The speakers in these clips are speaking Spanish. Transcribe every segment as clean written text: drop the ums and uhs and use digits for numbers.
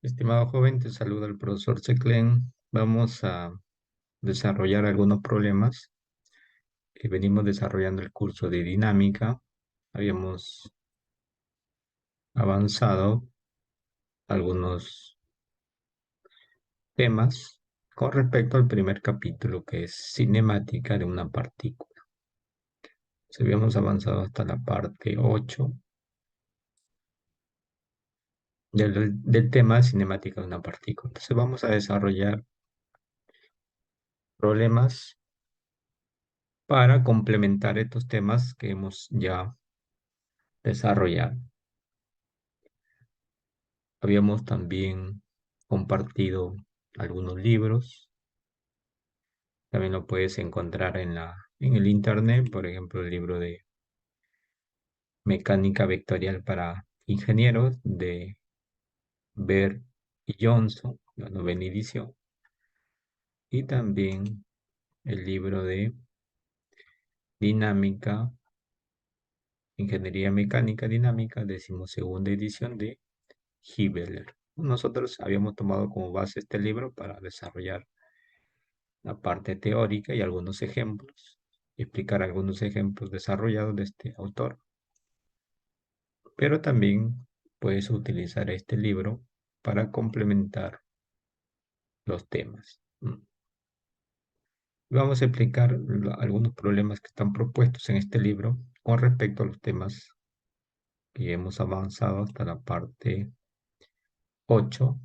Estimado joven, te saluda el profesor Seclen. Vamos a desarrollar algunos problemas. Venimos desarrollando el curso de dinámica. Habíamos avanzado algunos temas con respecto al primer capítulo, que es cinemática de una partícula. Habíamos avanzado hasta la parte 8 del tema cinemática de una partícula. Entonces vamos a desarrollar problemas para complementar estos temas que hemos ya desarrollado. Habíamos también compartido algunos libros. También lo puedes encontrar en el internet, por ejemplo, el libro de Mecánica Vectorial para Ingenieros de Ver y Johnson, la novena edición. Y también el libro de Dinámica, Ingeniería Mecánica Dinámica, decimosegunda edición de Hibeler. Nosotros habíamos tomado como base este libro para desarrollar la parte teórica y algunos ejemplos, explicar algunos ejemplos desarrollados de este autor, pero también puedes utilizar este libro para complementar los temas. Vamos a explicar algunos problemas que están propuestos en este libro con respecto a los temas que hemos avanzado hasta la parte 8.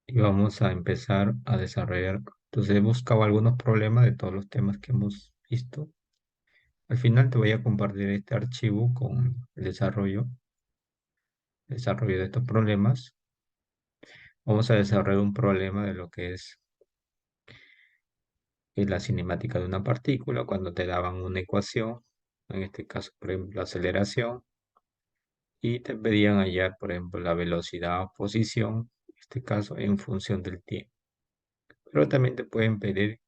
Y vamos a empezar a desarrollar. Entonces he buscado algunos problemas de todos los temas que hemos visto. Al final te voy a compartir este archivo con el desarrollo de estos problemas. Vamos a desarrollar un problema de lo que es la cinemática de una partícula cuando te daban una ecuación, en este caso, por ejemplo, la aceleración, y te pedían hallar, por ejemplo, la velocidad o posición, en este caso, en función del tiempo. Pero también te pueden pedir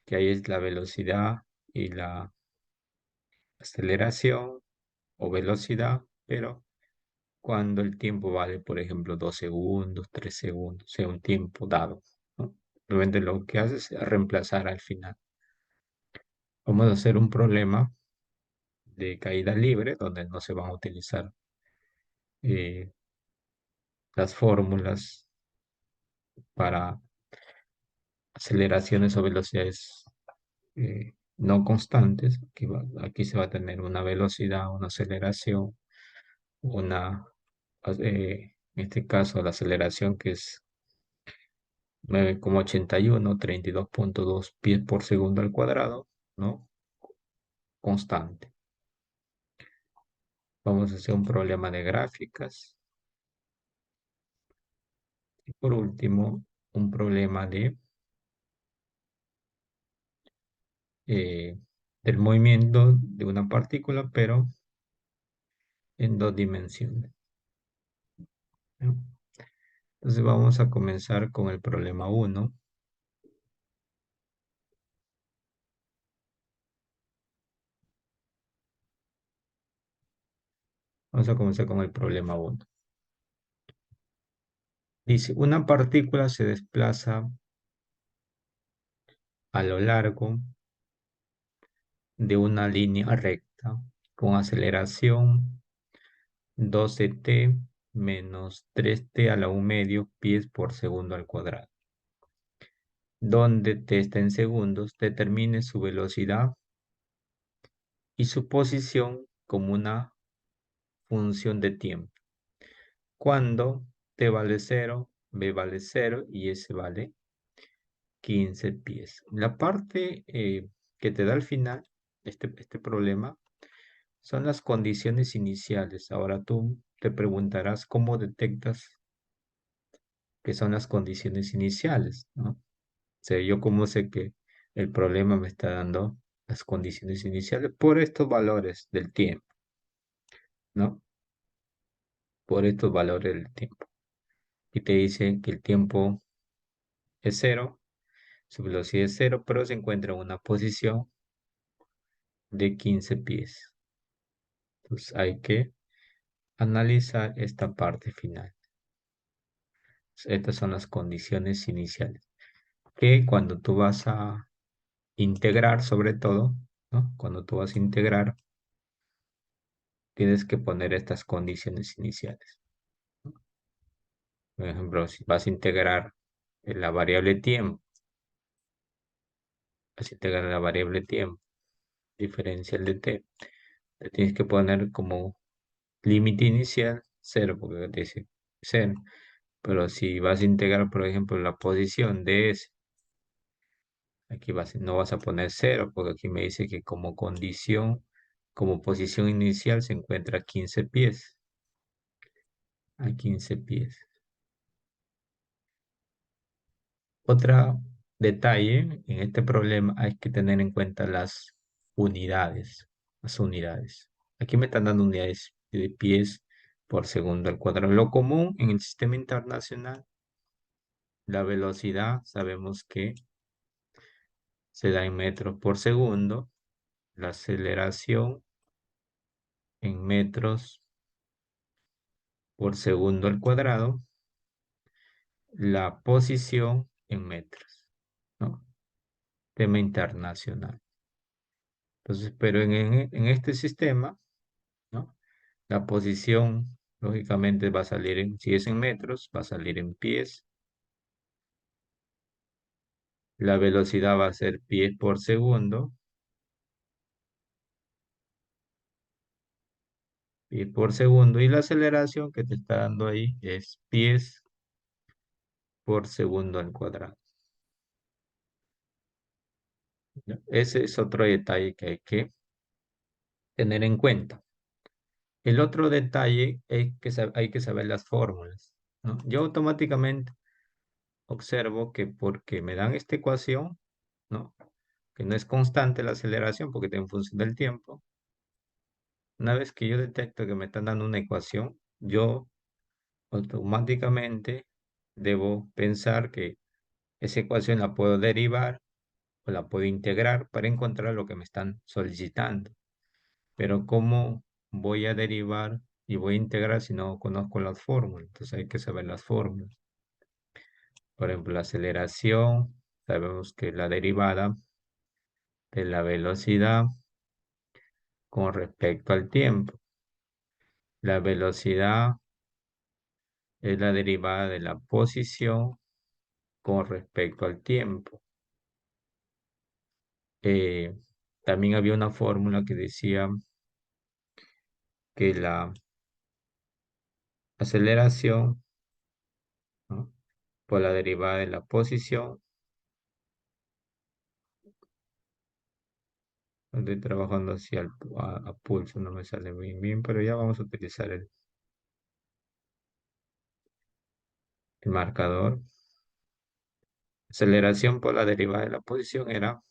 que halles la velocidad y la aceleración o velocidad, pero cuando el tiempo vale, por ejemplo, 2 segundos, 3 segundos, sea un tiempo dado, ¿no? Realmente lo que hace es reemplazar al final. Vamos a hacer un problema de caída libre, donde no se van a utilizar eh, las fórmulas para aceleraciones o velocidades no constantes. Aquí se va a tener una velocidad, una aceleración, en este caso la aceleración que es 9,81, 32,2 pies por segundo al cuadrado, ¿no? Constante. Vamos a hacer un problema de gráficas. Y por último, un problema eh, del movimiento de una partícula, pero en dos dimensiones, ¿no? Entonces vamos a comenzar con el problema 1. Vamos a comenzar con el problema 1. Dice, una partícula se desplaza a lo largo de una línea recta con aceleración 12t menos 3t a la 1 medio pies por segundo al cuadrado, donde t está en segundos. Determine su velocidad y su posición como una función de tiempo. Cuando t vale 0, b vale 0 y s vale 15 pies. La parte que te da al final, este problema, son las condiciones iniciales. Ahora tú te preguntarás cómo detectas que son las condiciones iniciales, ¿no? O sea, yo cómo sé que el problema me está dando las condiciones iniciales por estos valores del tiempo, ¿no? Por estos valores del tiempo. Y te dice que el tiempo es cero, su velocidad es cero, pero se encuentra en una posición de 15 pies. Entonces hay que analizar esta parte final. Estas son las condiciones iniciales. Que cuando tú vas a integrar, sobre todo, ¿no? Cuando tú vas a integrar, tienes que poner estas condiciones iniciales. Por ejemplo, si vas a integrar la variable tiempo, vas a integrar la variable tiempo diferencial de t, le tienes que poner como límite inicial 0, porque te dice 0. Pero si vas a integrar, por ejemplo, la posición de s, aquí no vas a poner 0, porque aquí me dice que como condición, como posición inicial se encuentra a 15 pies. A 15 pies. Otro detalle en este problema hay que tener en cuenta las unidades. Las unidades. Aquí me están dando unidades de pies por segundo al cuadrado. Lo común en el sistema internacional, la velocidad, sabemos que se da en metros por segundo. La aceleración en metros por segundo al cuadrado. La posición en metros, ¿no? Tema internacional. Entonces, pero en este sistema, ¿no? La posición, lógicamente, va a salir si es en metros, va a salir en pies. La velocidad va a ser pies por segundo. Pies por segundo. Y la aceleración que te está dando ahí es pies por segundo al cuadrado. ¿Ya? Ese es otro detalle que hay que tener en cuenta. El otro detalle es que hay que saber las fórmulas, ¿no? Yo automáticamente observo que porque me dan esta ecuación, ¿no? Que no es constante la aceleración porque está en función del tiempo. Una vez que yo detecto que me están dando una ecuación, yo automáticamente debo pensar que esa ecuación la puedo derivar o la puedo integrar para encontrar lo que me están solicitando. Pero ¿cómo voy a derivar y voy a integrar si no conozco las fórmulas? Entonces hay que saber las fórmulas. Por ejemplo, la aceleración, sabemos que la derivada de la velocidad con respecto al tiempo. La velocidad es la derivada de la posición con respecto al tiempo. Eh, También había una fórmula que decía que la aceleración, ¿no? Por la derivada de la posición. Estoy trabajando así a pulso, no me sale muy bien, pero ya vamos a utilizar el marcador. Aceleración por la derivada de la posición era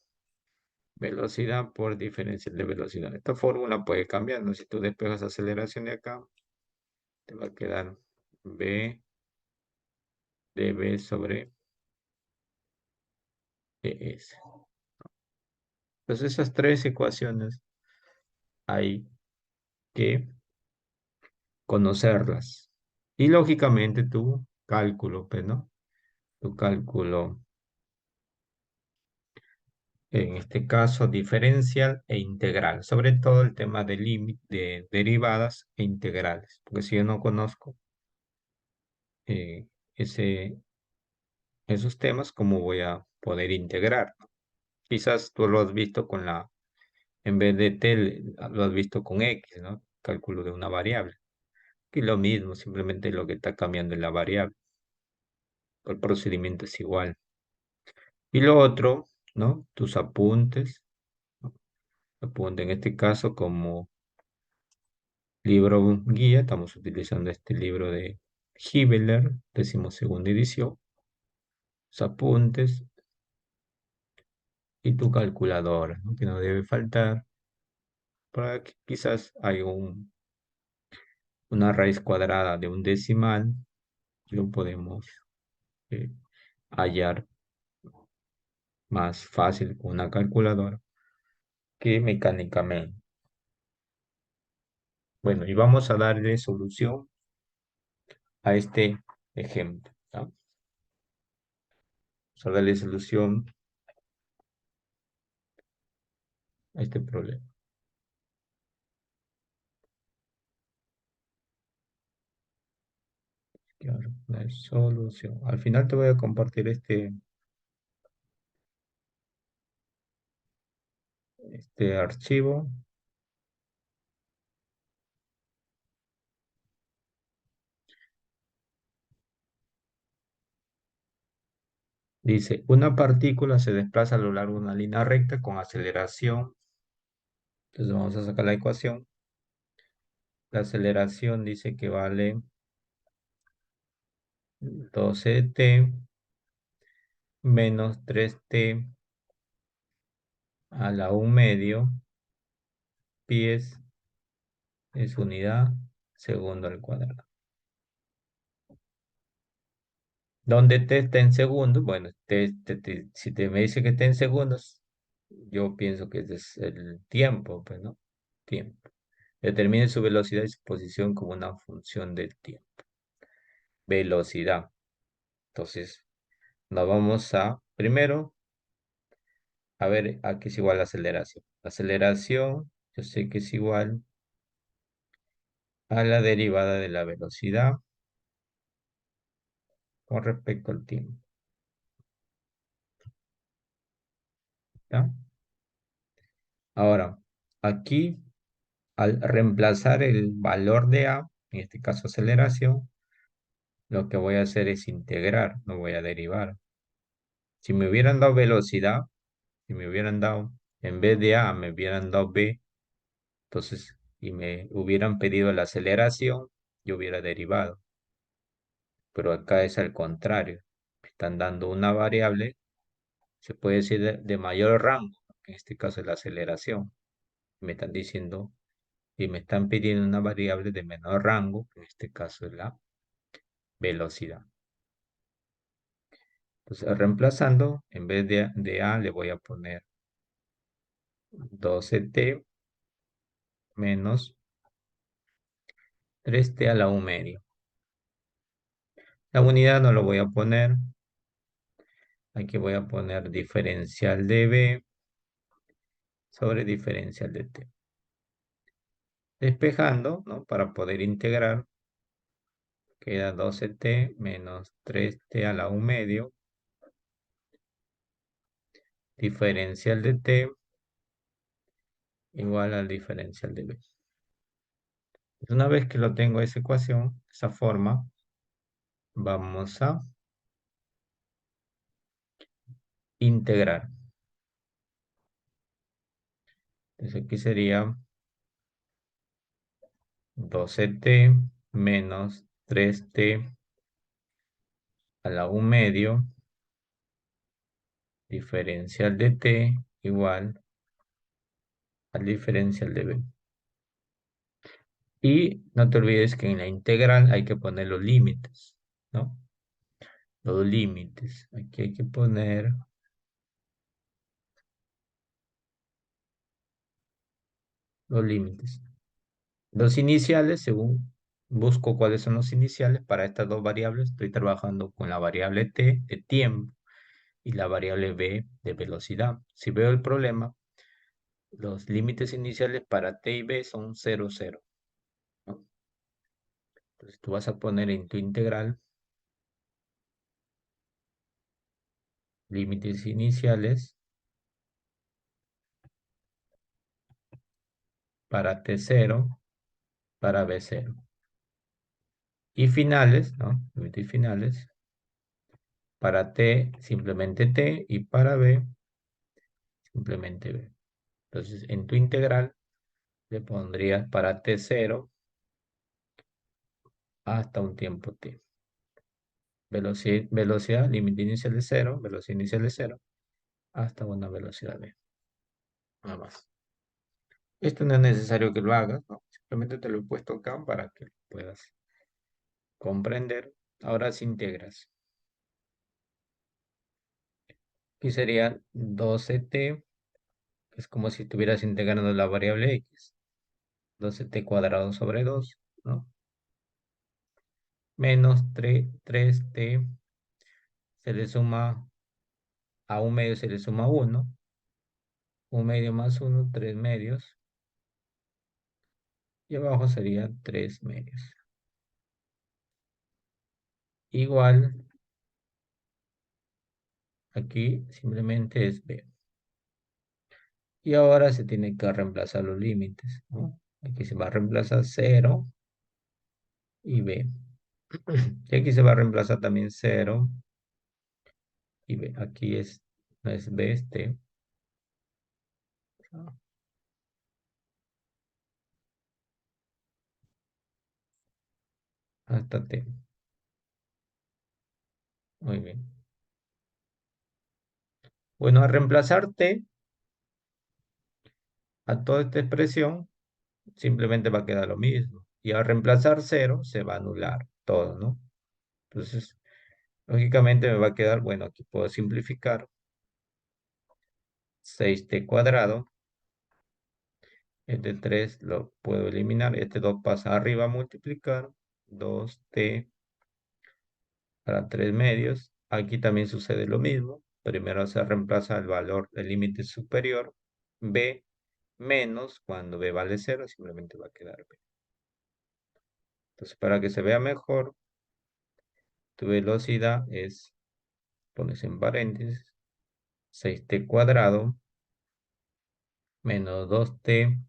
velocidad por diferencial de velocidad. Esta fórmula puede cambiar, si tú despejas aceleración de acá, te va a quedar B dB sobre ES. Entonces esas tres ecuaciones hay que conocerlas. Y lógicamente tu cálculo, pues, ¿no? Tu cálculo, en este caso, diferencial e integral. Sobre todo el tema de límite, de derivadas e integrales. Porque si yo no conozco eh, ese, esos temas, ¿cómo voy a poder integrar? Quizás tú lo has visto en vez de t, lo has visto con x, ¿no? Cálculo de una variable. Y lo mismo, simplemente lo que está cambiando es la variable. El procedimiento es igual. Y lo otro, ¿no? Tus apuntes, ¿no? Apunte en este caso como libro guía, estamos utilizando este libro de Hibeler, 12ª edición. Tus apuntes y tu calculadora, ¿no? Que no debe faltar para que quizás haya una raíz cuadrada de un decimal, lo podemos eh, hallar más fácil con una calculadora que mecánicamente. Bueno, y vamos a darle solución a este ejemplo. ¿Ya? Vamos a darle solución a este problema. Claro, la solución. Al final te voy a compartir este archivo. Dice, una partícula se desplaza a lo largo de una línea recta con aceleración. Entonces vamos a sacar la ecuación. La aceleración dice que vale 12t menos 3t a la 1/2 pies es unidad segundo al cuadrado. ¿Dónde t está en segundos? Bueno, si te me dice que está en segundos, yo pienso que ese es el tiempo, pues, ¿no? Tiempo. Determine su velocidad y su posición como una función del tiempo. Velocidad. Entonces, nos vamos a, primero, a ver a qué es igual la aceleración. La aceleración, yo sé que es igual a la derivada de la velocidad con respecto al tiempo. ¿Ya? Ahora, aquí, al reemplazar el valor de A, en este caso aceleración, lo que voy a hacer es integrar, no voy a derivar. Si me hubieran dado velocidad, si me hubieran dado, en vez de A, me hubieran dado B, entonces, y me hubieran pedido la aceleración, yo hubiera derivado. Pero acá es al contrario. Me están dando una variable, se puede decir de mayor rango, en este caso es la aceleración. Me están diciendo y me están pidiendo una variable de menor rango, en este caso es la velocidad. Entonces, reemplazando, en vez de A le voy a poner 12t menos 3t a la 1/2. La unidad no lo voy a poner. Aquí voy a poner diferencial de B sobre diferencial de T. Despejando, ¿no? Para poder integrar, queda 12t menos 3t a la 1/2. Diferencial de T igual al diferencial de B. Una vez que lo tengo esa ecuación, esa forma, vamos a integrar. Entonces aquí sería 12t menos 3t a la 1/2 diferencial de t igual al diferencial de b. Y no te olvides que en la integral hay que poner los límites, ¿no? Los límites. Aquí hay que poner los límites. Los iniciales, según busco cuáles son los iniciales para estas dos variables, estoy trabajando con la variable t de tiempo y la variable b de velocidad. Si veo el problema, los límites iniciales para t y b son 0, 0, ¿no? Entonces tú vas a poner en tu integral límites iniciales para t0, para b0. Y finales, ¿no? Límites finales para t simplemente t y para b simplemente b. Entonces en tu integral le pondrías para t0 hasta un tiempo t. Velocidad, límite inicial de 0, velocidad inicial de 0, hasta una velocidad b. Nada más. Esto no es necesario que lo hagas, ¿no? Simplemente te lo he puesto acá para que lo puedas comprender. Ahora si integras. Aquí sería 12t, que es como si estuvieras integrando la variable x. 12t cuadrado sobre 2, ¿no? Menos 3t, se le suma, a un medio se le suma uno. Un medio más uno, 3 medios. Y abajo sería 3 medios. Igual, aquí simplemente es b. Y ahora se tiene que reemplazar los límites, ¿no? Aquí se va a reemplazar 0 y b. Y aquí se va a reemplazar también 0 y b. Aquí no es b, es t. Hasta t. Muy bien. Bueno, a reemplazar t a toda esta expresión, simplemente va a quedar lo mismo. Y al reemplazar 0, se va a anular todo, ¿no? Entonces, lógicamente me va a quedar, bueno, aquí puedo simplificar. 6t cuadrado. Este 3 lo puedo eliminar. Este 2 pasa arriba a multiplicar. 2t para 3 medios. Aquí también sucede lo mismo. Primero se reemplaza el valor del límite superior. B menos, cuando b vale 0, simplemente va a quedar b. Entonces, para que se vea mejor, tu velocidad es, pones en paréntesis, 6t cuadrado menos 2t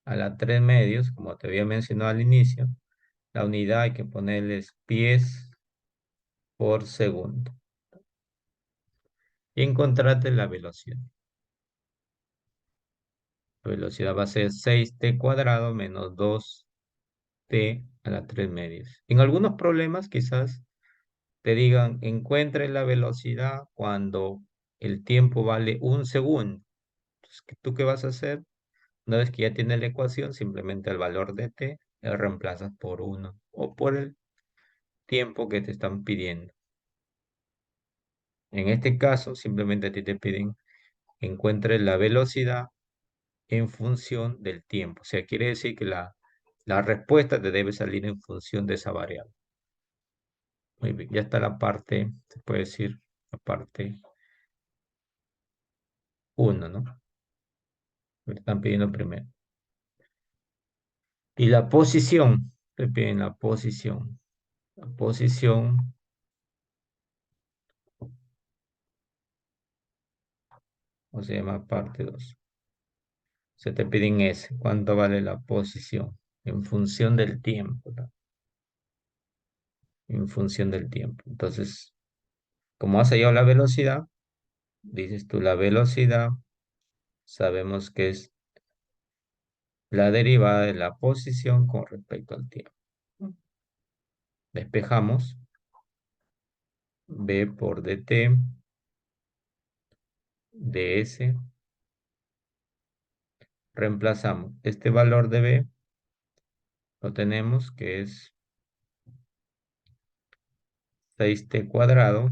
a la 3 medios, como te había mencionado al inicio. La unidad hay que ponerles pies por segundo. Y encontrate la velocidad. La velocidad va a ser 6t cuadrado menos 2t a la 3 medios. En algunos problemas quizás te digan, encuentre la velocidad cuando el tiempo vale un segundo. Entonces, ¿tú qué vas a hacer? Una vez que ya tienes la ecuación, simplemente el valor de t lo reemplazas por 1 o por el tiempo que te están pidiendo. En este caso, simplemente a ti te piden encuentre la velocidad en función del tiempo. O sea, quiere decir que la respuesta te debe salir en función de esa variable. Muy bien, ya está la parte, se puede decir, la parte 1, ¿no? Me están pidiendo primero. Y la posición, te piden la posición. La posición, o se llama parte 2. Se te piden S, ¿cuánto vale la posición? En función del tiempo, ¿no? En función del tiempo. Entonces, como has hallado la velocidad, dices tú la velocidad, sabemos que es la derivada de la posición con respecto al tiempo. Despejamos b por dt ds. Reemplazamos este valor de b, lo tenemos que es 6t cuadrado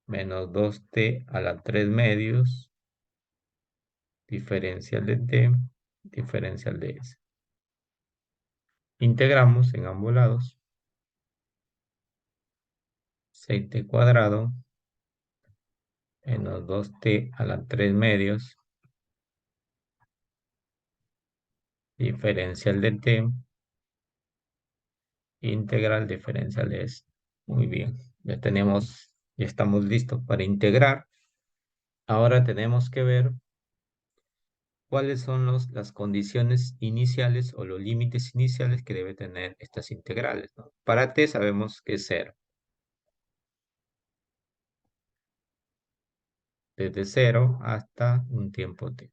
menos 2t a la 3 medios diferencial de t diferencial de s. Integramos en ambos lados. 6t cuadrado menos 2t a la 3 medios diferencial de t integral diferencial de s. Muy bien, ya estamos listos para integrar. Ahora tenemos que ver cuáles son las condiciones iniciales o los límites iniciales que debe tener estas integrales, ¿no? Para t sabemos que es 0. Desde 0 hasta un tiempo t.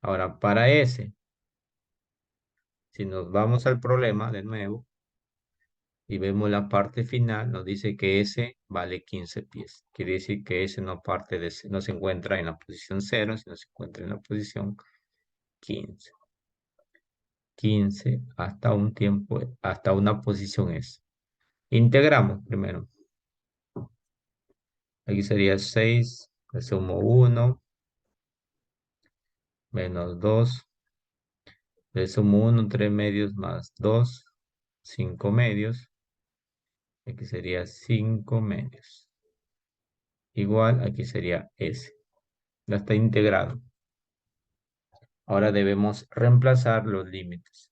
Ahora, para s, si nos vamos al problema de nuevo y vemos la parte final, nos dice que s vale 15 pies. Quiere decir que s no se encuentra en la posición 0, sino se encuentra en la posición 15. 15 hasta un tiempo, hasta una posición s. Integramos primero. Aquí sería 6, le sumo 1, menos 2. Le sumo 1, 3 medios más 2, 5 medios. Aquí sería 5 medios. Igual, aquí sería S. Ya está integrado. Ahora debemos reemplazar los límites.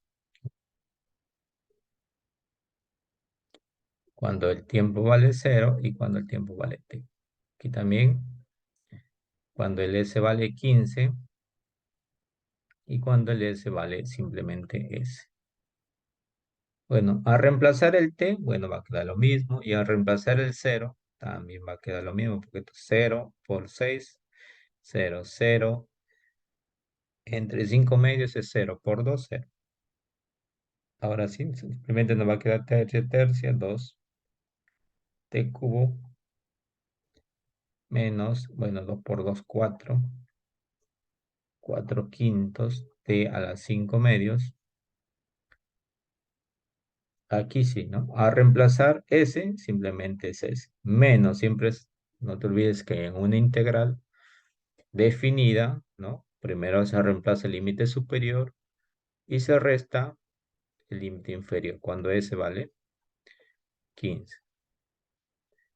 Cuando el tiempo vale 0 y cuando el tiempo vale t. Aquí también, cuando el S vale 15 y cuando el S vale simplemente S. Bueno, a reemplazar el t, bueno, va a quedar lo mismo. Y a reemplazar el 0, también va a quedar lo mismo, porque esto es 0 por 6, 0, 0. Entre 5 medios es 0 por 2, 0. Ahora sí, simplemente nos va a quedar tercia, tercia, 2 t cubo menos, bueno, 2 por 2, 4. 4 quintos t a las 5 medios. Aquí sí, ¿no? A reemplazar s, simplemente es s. Menos, siempre es, no te olvides que en una integral definida, ¿no? Primero se reemplaza el límite superior y se resta el límite inferior, cuando s vale 15.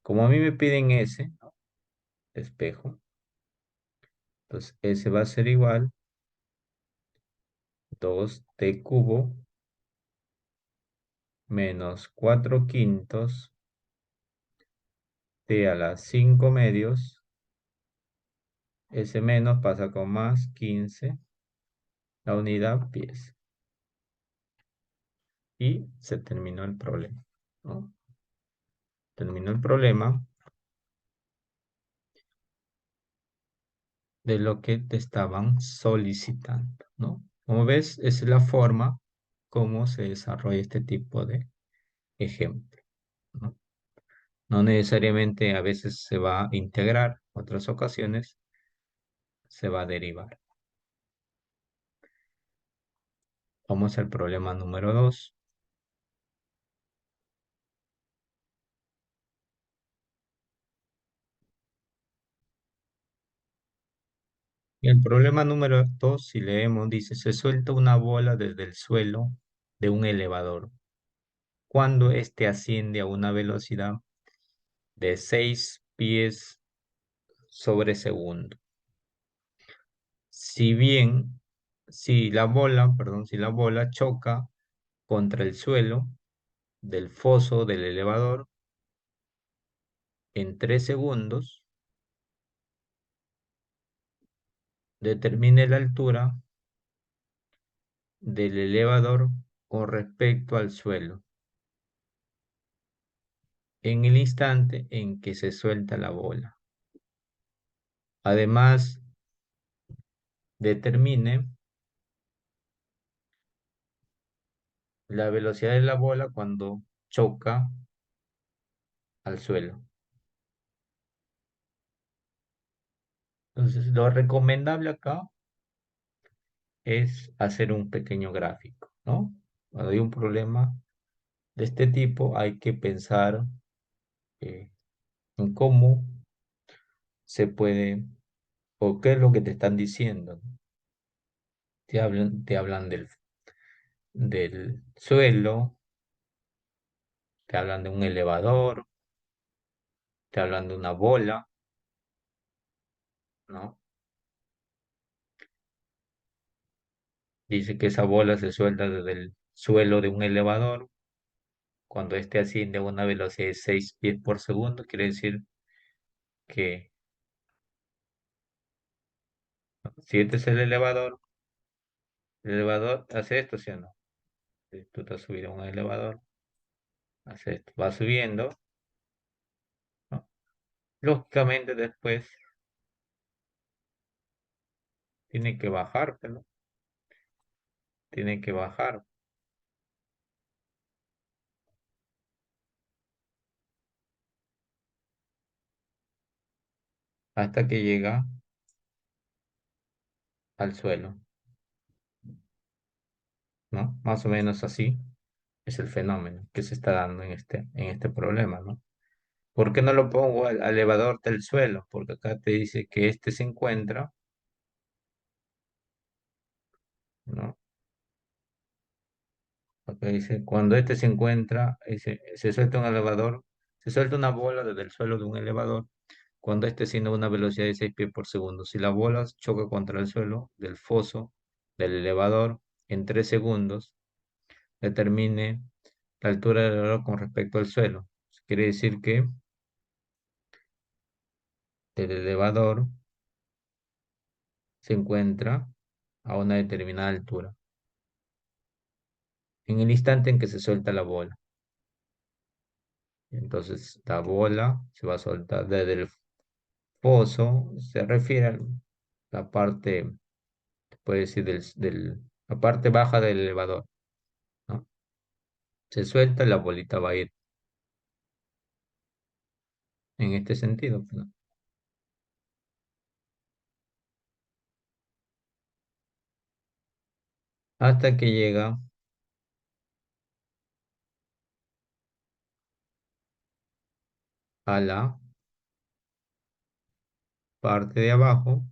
Como a mí me piden s, ¿no? Espejo, entonces s va a ser igual 2t cubo menos 4 quintos t a las 5 medios. S menos pasa con más 15, la unidad pies. Y se terminó el problema, ¿no? Terminó el problema de lo que te estaban solicitando, ¿no? Como ves, es la forma como se desarrolla este tipo de ejemplo, ¿no? No necesariamente a veces se va a integrar, otras ocasiones se va a derivar. Vamos al problema número 2. Y el problema número 2, si leemos, dice, se suelta una bola desde el suelo de un elevador cuando éste asciende a una velocidad de 6 pies sobre segundo. Si bien, si la bola choca contra el suelo del foso del elevador en 3 segundos, determine la altura del elevador con respecto al suelo en el instante en que se suelta la bola. Además, determine la velocidad de la bola cuando choca al suelo. Entonces, lo recomendable acá es hacer un pequeño gráfico, ¿no? Cuando hay un problema de este tipo, hay que pensar eh, en cómo se puede, o qué es lo que te están diciendo. Te hablan del suelo, te hablan de un elevador, te hablan de una bola, ¿no? Dice que esa bola se suelta desde el suelo de un elevador. Cuando éste asciende a una velocidad de 6 pies por segundo, quiere decir que si este es el elevador hace esto, ¿sí o no? Si tú te has subido a un elevador, hace esto, va subiendo, ¿no? Lógicamente después tiene que bajar, ¿no? Tiene que bajar hasta que llega al suelo, ¿no? Más o menos así es el fenómeno que se está dando en este problema, ¿no? ¿Por qué no lo pongo al elevador del suelo? Porque acá te dice que este se encuentra Acá dice, cuando este se encuentra, se suelta un elevador, se suelta una bola desde el suelo de un elevador, cuando este tiene una velocidad de 6 pies por segundo. Si la bola choca contra el suelo del foso del elevador en 3 segundos, determine la altura del elevador con respecto al suelo. Quiere decir que el elevador se encuentra a una determinada altura en el instante en que se suelta la bola. Entonces, la bola se va a soltar desde el foso, se refiere a la parte, puede decir, la parte baja del elevador, ¿no? Se suelta, la bolita va a ir en este sentido, ¿no? Hasta que llega a la parte de abajo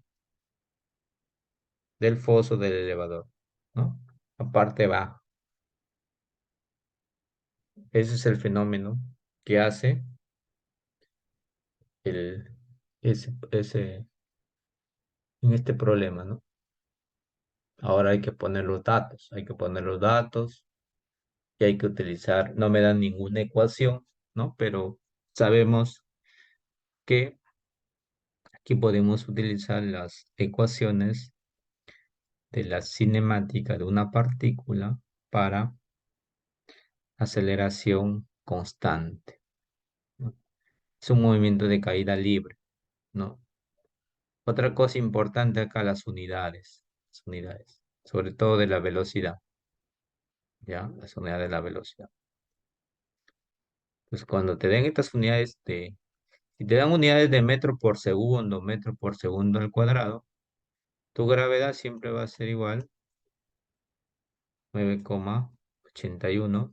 del foso del elevador, ¿no? La parte baja. Ese es el fenómeno que hace el, en este problema, ¿no? Ahora hay que poner los datos, hay que poner los datos y hay que utilizar, no me dan ninguna ecuación, ¿no? Pero sabemos que aquí podemos utilizar las ecuaciones de la cinemática de una partícula para aceleración constante, ¿no? Es un movimiento de caída libre, ¿no? Otra cosa importante acá, las unidades, sobre todo de la velocidad, ¿ya? Las unidades de la velocidad. Pues cuando te den estas unidades si te dan unidades de metro por segundo al cuadrado, tu gravedad siempre va a ser igual 9,81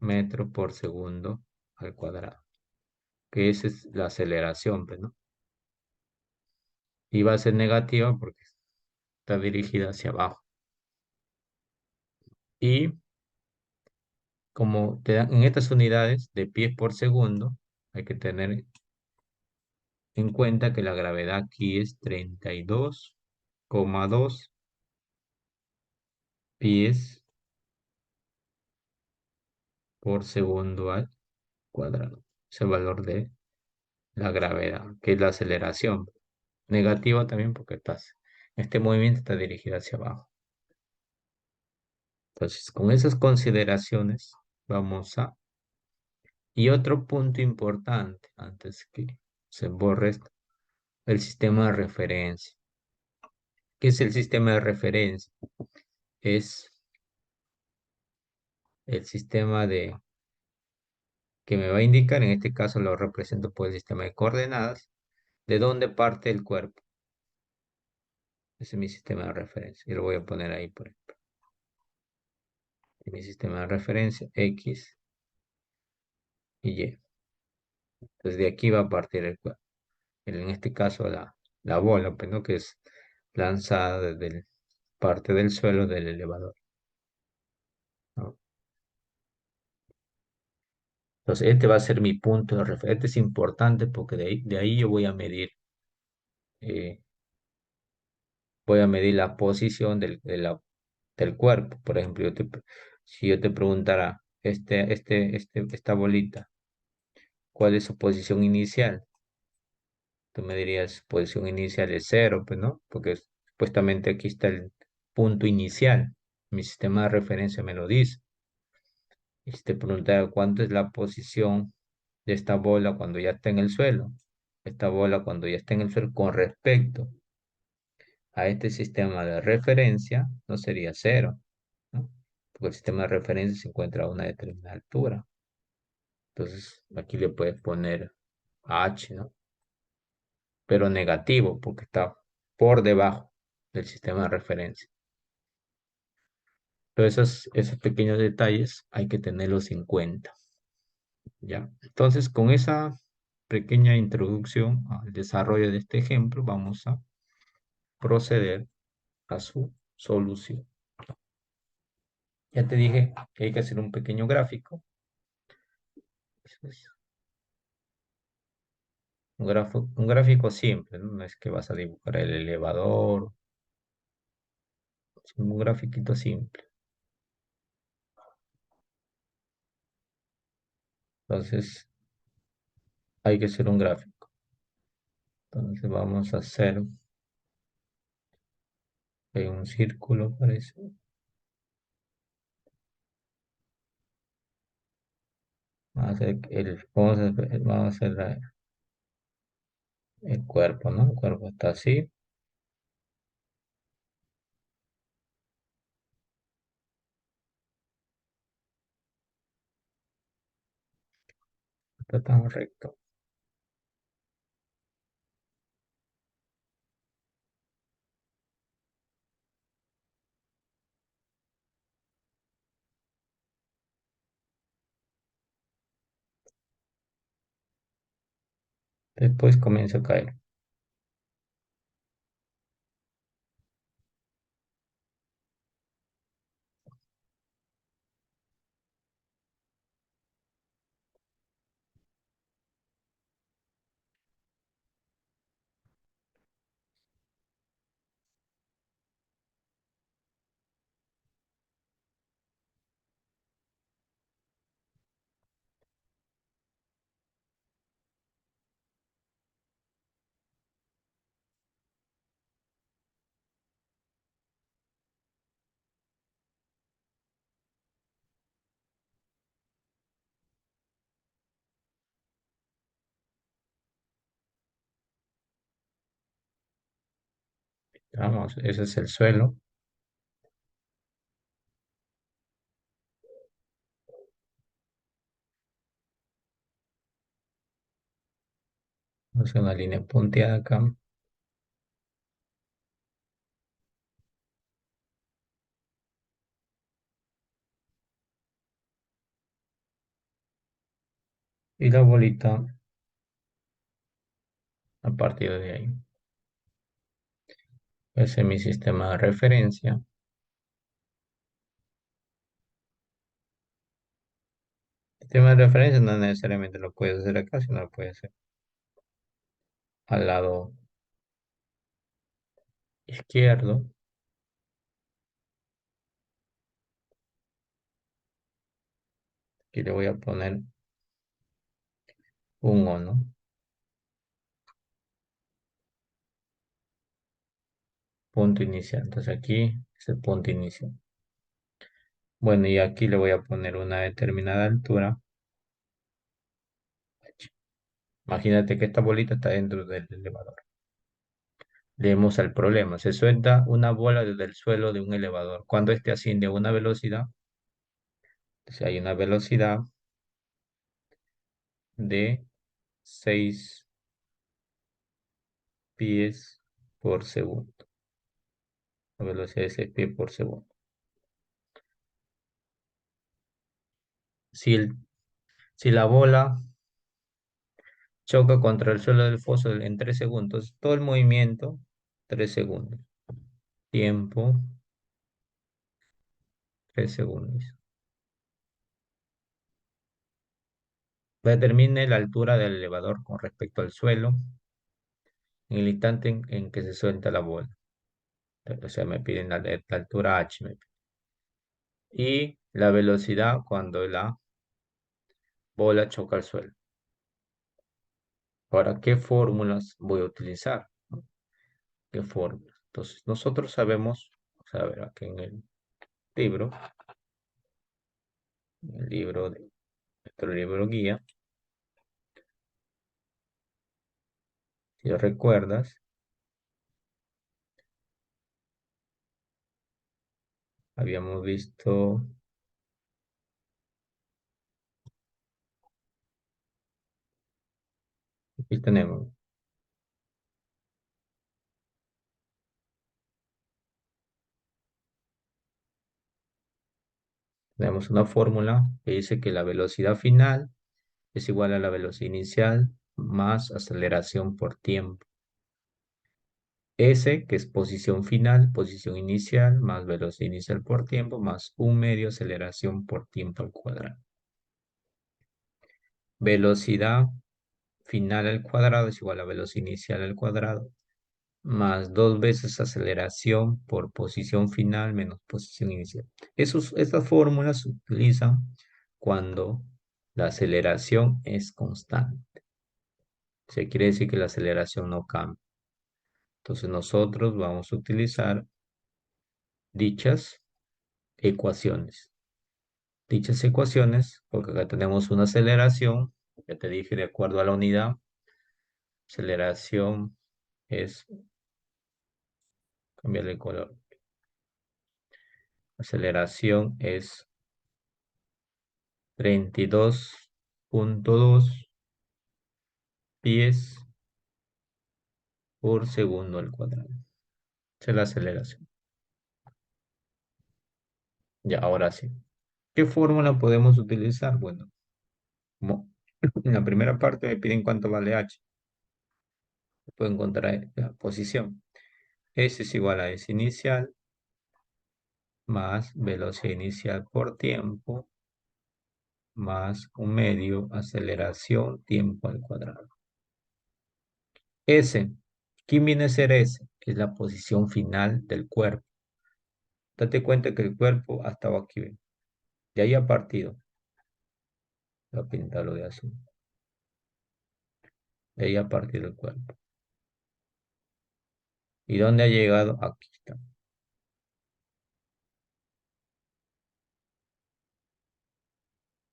metro por segundo al cuadrado, que esa es la aceleración, pues, ¿no? Y va a ser negativa porque está dirigida hacia abajo. Y como te dan en estas unidades de pies por segundo, hay que tener en cuenta que la gravedad aquí es 32,2 pies por segundo al cuadrado. Es el valor de la gravedad, que es la aceleración. Negativa también porque este movimiento está dirigido hacia abajo. Entonces, con esas consideraciones, vamos a... Y otro punto importante, antes que se borre esto, el sistema de referencia. ¿Qué es el sistema de referencia? Es el sistema que me va a indicar, en este caso lo represento por el sistema de coordenadas, de dónde parte el cuerpo. Ese es mi sistema de referencia. Y lo voy a poner ahí, por ejemplo. En mi sistema de referencia, X y Y. Entonces de aquí va a partir el cuerpo. En este caso la bola, pues, ¿no? Que es lanzada desde parte del suelo del elevador, ¿no? Entonces este va a ser mi punto de referencia. Este es importante porque de ahí yo eh, voy a medir la posición del cuerpo. Por ejemplo, si yo te preguntara, esta bolita, ¿cuál es su posición inicial? Tú me dirías, su posición inicial es cero, pues, ¿no? Porque supuestamente aquí está el punto inicial. Mi sistema de referencia me lo dice. Y si te preguntara cuánto es la posición de esta bola cuando ya está en el suelo, esta bola cuando ya está en el suelo con respecto a este sistema de referencia, no sería cero, ¿no? Porque el sistema de referencia se encuentra a una determinada altura. Entonces, aquí le puedes poner H, ¿no? Pero negativo, porque está por debajo del sistema de referencia. Pero esos pequeños detalles hay que tenerlos en cuenta, ¿ya? Entonces, con esa pequeña introducción al desarrollo de este ejemplo, vamos a proceder a su solución. Ya te dije que hay que hacer un pequeño gráfico. Eso es un gráfico simple, ¿no? No es que vas a dibujar el elevador, sino un grafiquito simple. Entonces, hay que hacer un gráfico. Entonces, vamos a hacer un círculo, parece. Vamos a hacer el cuerpo, ¿no? El cuerpo está así, está tan recto. Después comienza a caer. Vamos, ese es el suelo. Vamos a hacer una línea punteada acá. Y la bolita a partir de ahí. Ese es mi sistema de referencia. Sistema de referencia no necesariamente lo puedes hacer acá, sino lo puedes hacer al lado izquierdo. Aquí le voy a poner un O, ¿no? Punto inicial. Entonces aquí es el punto inicial. Bueno, y aquí le voy a poner una determinada altura. Imagínate que esta bolita está dentro del elevador. Leemos al problema. Se suelta una bola desde el suelo de un elevador. Cuando éste asciende a una velocidad, si hay una velocidad de 6 pies por segundo. La velocidad de 6 pies por segundo. Si, el- si la bola choca contra el suelo del foso en 3 segundos, todo el movimiento, 3 segundos. Tiempo, 3 segundos. Determine la altura del elevador con respecto al suelo en el instante en que se suelta la bola. O sea, me piden la altura h. Y la velocidad cuando la bola choca al suelo. Ahora, ¿qué fórmulas voy a utilizar? ¿No? ¿Qué fórmulas? Entonces, nosotros sabemos, vamos a ver aquí libro, en el libro de nuestro libro guía, si recuerdas, habíamos visto, aquí tenemos una fórmula que dice que la velocidad final es igual a la velocidad inicial más aceleración por tiempo. S, que es posición final, posición inicial, más velocidad inicial por tiempo, más un medio aceleración por tiempo al cuadrado. Velocidad final al cuadrado es igual a velocidad inicial al cuadrado, más dos veces aceleración por posición final menos posición inicial. Estas fórmulas se utilizan cuando la aceleración es constante. Se quiere decir que la aceleración no cambia. Entonces nosotros vamos a utilizar dichas ecuaciones. Dichas ecuaciones, porque acá tenemos una aceleración, ya te dije de acuerdo a la unidad, aceleración es, cambiarle el color, aceleración es 32.2 pies por segundo al cuadrado. Esa es la aceleración. Ya, ahora sí. ¿Qué fórmula podemos utilizar? Bueno, como en la primera parte me piden cuánto vale h. Puedo encontrar la posición. S es igual a S inicial más velocidad inicial por tiempo más un medio aceleración tiempo al cuadrado. S. ¿Quién viene a ser S? Es la posición final del cuerpo. Date cuenta que el cuerpo ha estado aquí. ¿Ven? De ahí ha partido. Voy a pintarlo de azul. De ahí ha partido el cuerpo. ¿Y dónde ha llegado? Aquí está.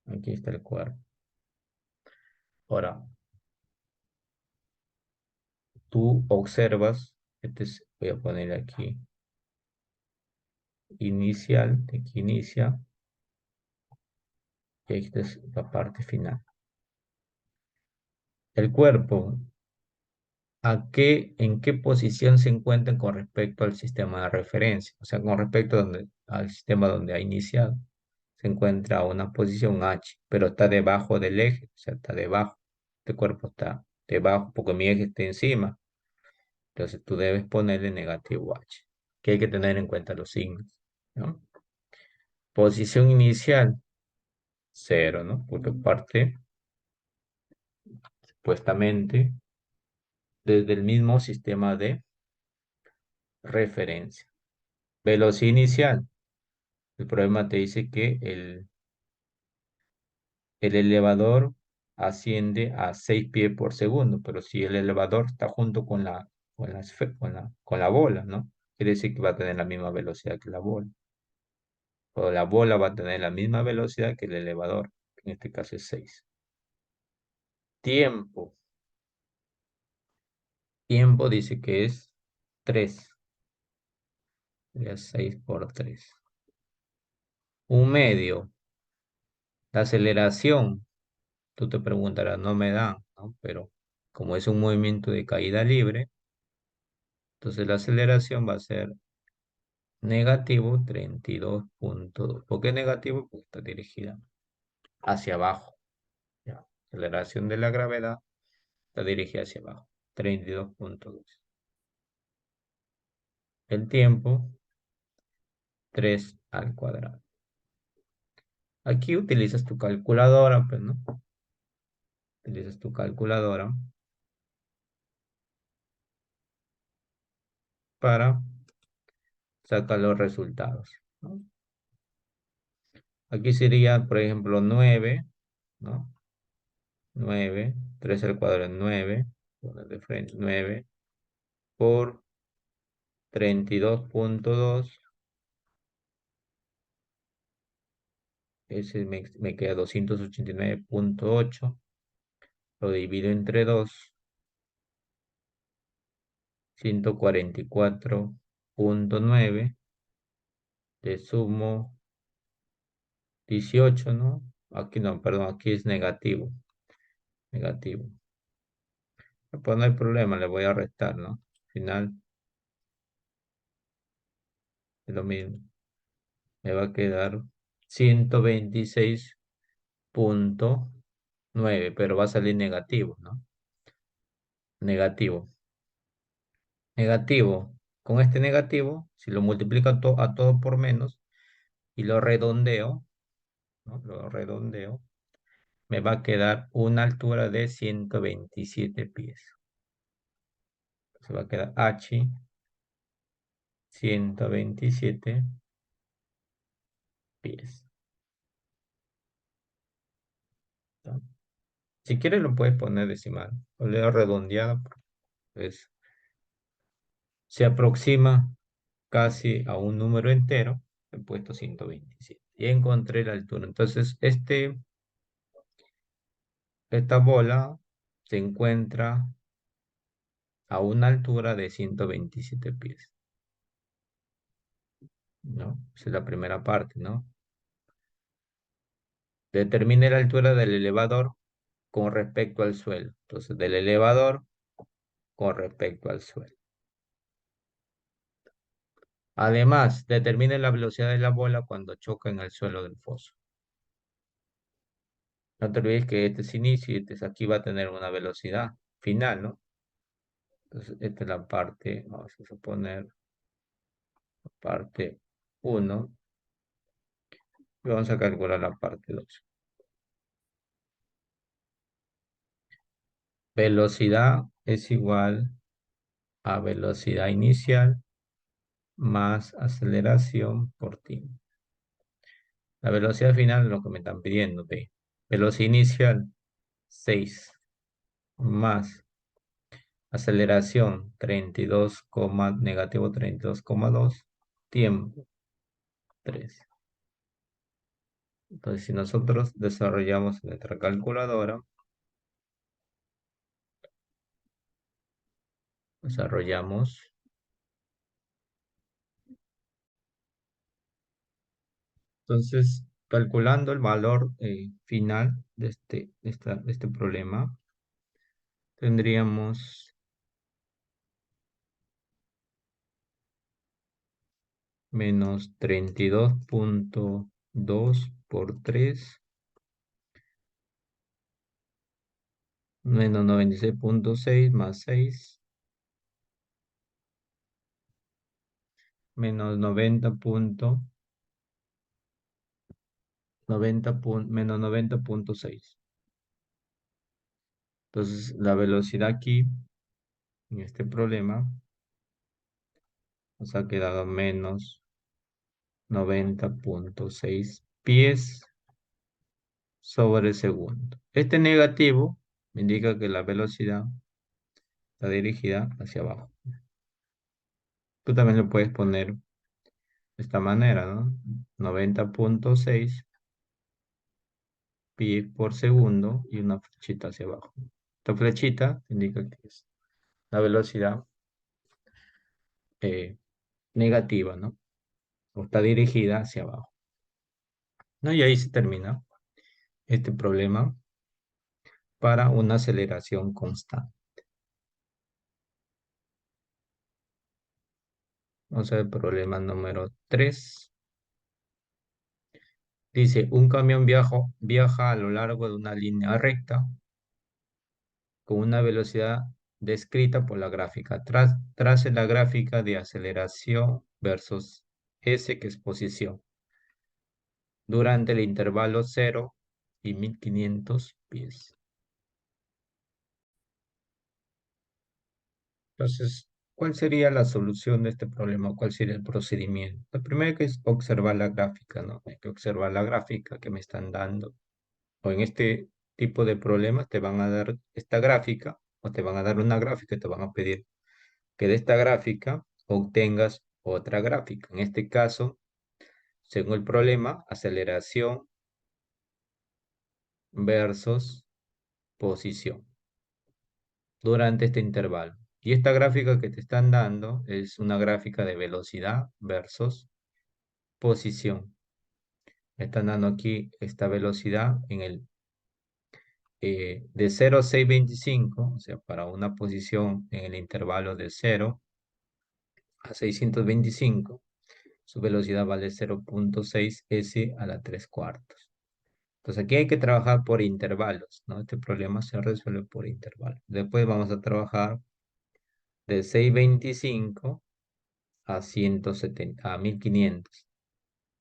Aquí está el cuerpo. Ahora, tú observas, voy a poner aquí inicial, de aquí inicia, y esta es la parte final. El cuerpo, en qué posición se encuentra con respecto al sistema de referencia? O sea, con respecto al sistema donde ha iniciado. Se encuentra a una posición H, pero está debajo del eje, o sea, está debajo. Este cuerpo está debajo porque mi eje está encima. Entonces tú debes ponerle negativo H, que hay que tener en cuenta los signos, ¿no? Posición inicial, cero, ¿no? Porque parte supuestamente desde el mismo sistema de referencia. Velocidad inicial. El problema te dice que el elevador asciende a 6 pies por segundo, pero si el elevador está junto con la bola, ¿no? Quiere decir que va a tener la misma velocidad que la bola. O la bola va a tener la misma velocidad que el elevador, que en este caso es 6. Tiempo. Tiempo dice que es 3. Sería 6 por 3. Un medio. La aceleración. Tú te preguntarás, no me dan, ¿no? Pero como es un movimiento de caída libre, entonces la aceleración va a ser negativo 32.2. ¿Por qué negativo? Porque está dirigida hacia abajo. ¿Ya? Aceleración de la gravedad está dirigida hacia abajo. 32.2. El tiempo, 3 al cuadrado. Aquí utilizas tu calculadora, pues, ¿no? Utilizas tu calculadora para sacar los resultados, ¿no? Aquí sería, por ejemplo, 9, ¿no? 9, 3 al cuadrado es 9, poner de frente 9 por 32.2, ese me queda 289.8, lo divido entre 2, 144.9, le sumo 18, ¿no? Aquí no, perdón, aquí es negativo, negativo. Pues no hay problema, le voy a restar, ¿no? Al final es lo mismo, me va a quedar 126.9, pero va a salir negativo, ¿no? Negativo. Negativo. Con este negativo, si lo multiplico a todo por menos y lo redondeo, ¿no? Lo redondeo, me va a quedar una altura de 127 pies. Se va a quedar H 127 pies. ¿No? Si quieres lo puedes poner decimal o le das redondeada, pues se aproxima casi a un número entero. He puesto 127 y encontré la altura. Entonces, esta bola se encuentra a una altura de 127 pies, ¿no? Esa es la primera parte, ¿no? Determine la altura del elevador con respecto al suelo. Entonces, del elevador con respecto al suelo. Además, determine la velocidad de la bola cuando choca en el suelo del foso. No te olvides que este es inicio y aquí va a tener una velocidad final, ¿no? Entonces, esta es la parte, vamos a suponer, parte uno y vamos a calcular la parte 2. Velocidad es igual a velocidad inicial más aceleración por tiempo. La velocidad final es lo que me están pidiendo, ¿ve? Velocidad inicial, 6 más aceleración, 32, negativo 32,2, tiempo, 3. Entonces, si nosotros desarrollamos nuestra calculadora, desarrollamos, entonces, calculando el valor final de este problema, tendríamos menos 32,2 por 3 menos 96,6 más 6 menos 90,6. Entonces, la velocidad aquí, en este problema, nos ha quedado menos 90,6 pies sobre segundo. Este negativo me indica que la velocidad está dirigida hacia abajo. Tú también lo puedes poner de esta manera, ¿no? 90,6 pies por segundo y una flechita hacia abajo. Esta flechita indica que es la velocidad eh, negativa, ¿no? O está dirigida hacia abajo. ¿No? Y ahí se termina este problema para una aceleración constante. Vamos a ver el problema número 3. Dice, un camión viaja a lo largo de una línea recta con una velocidad descrita por la gráfica. Trace la gráfica de aceleración versus S, que es posición, durante el intervalo 0 y 1500 pies. Entonces, ¿cuál sería la solución de este problema? ¿Cuál sería el procedimiento? Lo primero que es observar la gráfica, ¿no? Hay que observar la gráfica que me están dando. O en este tipo de problemas te van a dar esta gráfica o te van a dar una gráfica y te van a pedir que de esta gráfica obtengas otra gráfica. En este caso, según el problema, aceleración versus posición durante este intervalo. Y esta gráfica que te están dando es una gráfica de velocidad versus posición. Me están dando aquí esta velocidad en el de 0 a 625, o sea, para una posición en el intervalo de 0 a 625, su velocidad vale 0,6 s a la 3 cuartos. Entonces aquí hay que trabajar por intervalos, ¿no? Este problema se resuelve por intervalos. Después vamos a trabajar de 625 a 170, a 1500.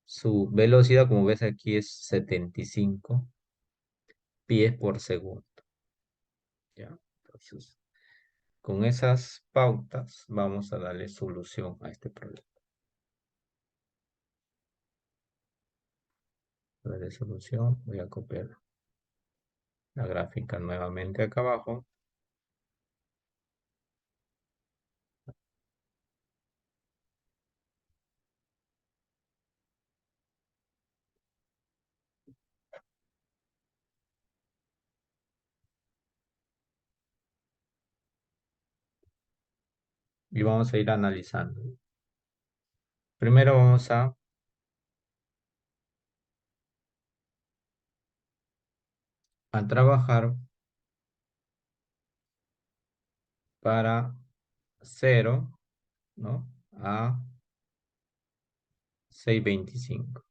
Su velocidad, como ves aquí, es 75 pies por segundo. ¿Ya? Entonces, con esas pautas vamos a darle solución a este problema. Darle solución, voy a copiar la gráfica nuevamente acá abajo. Y vamos a ir analizando. Primero vamos a trabajar para 0, ¿no? A 625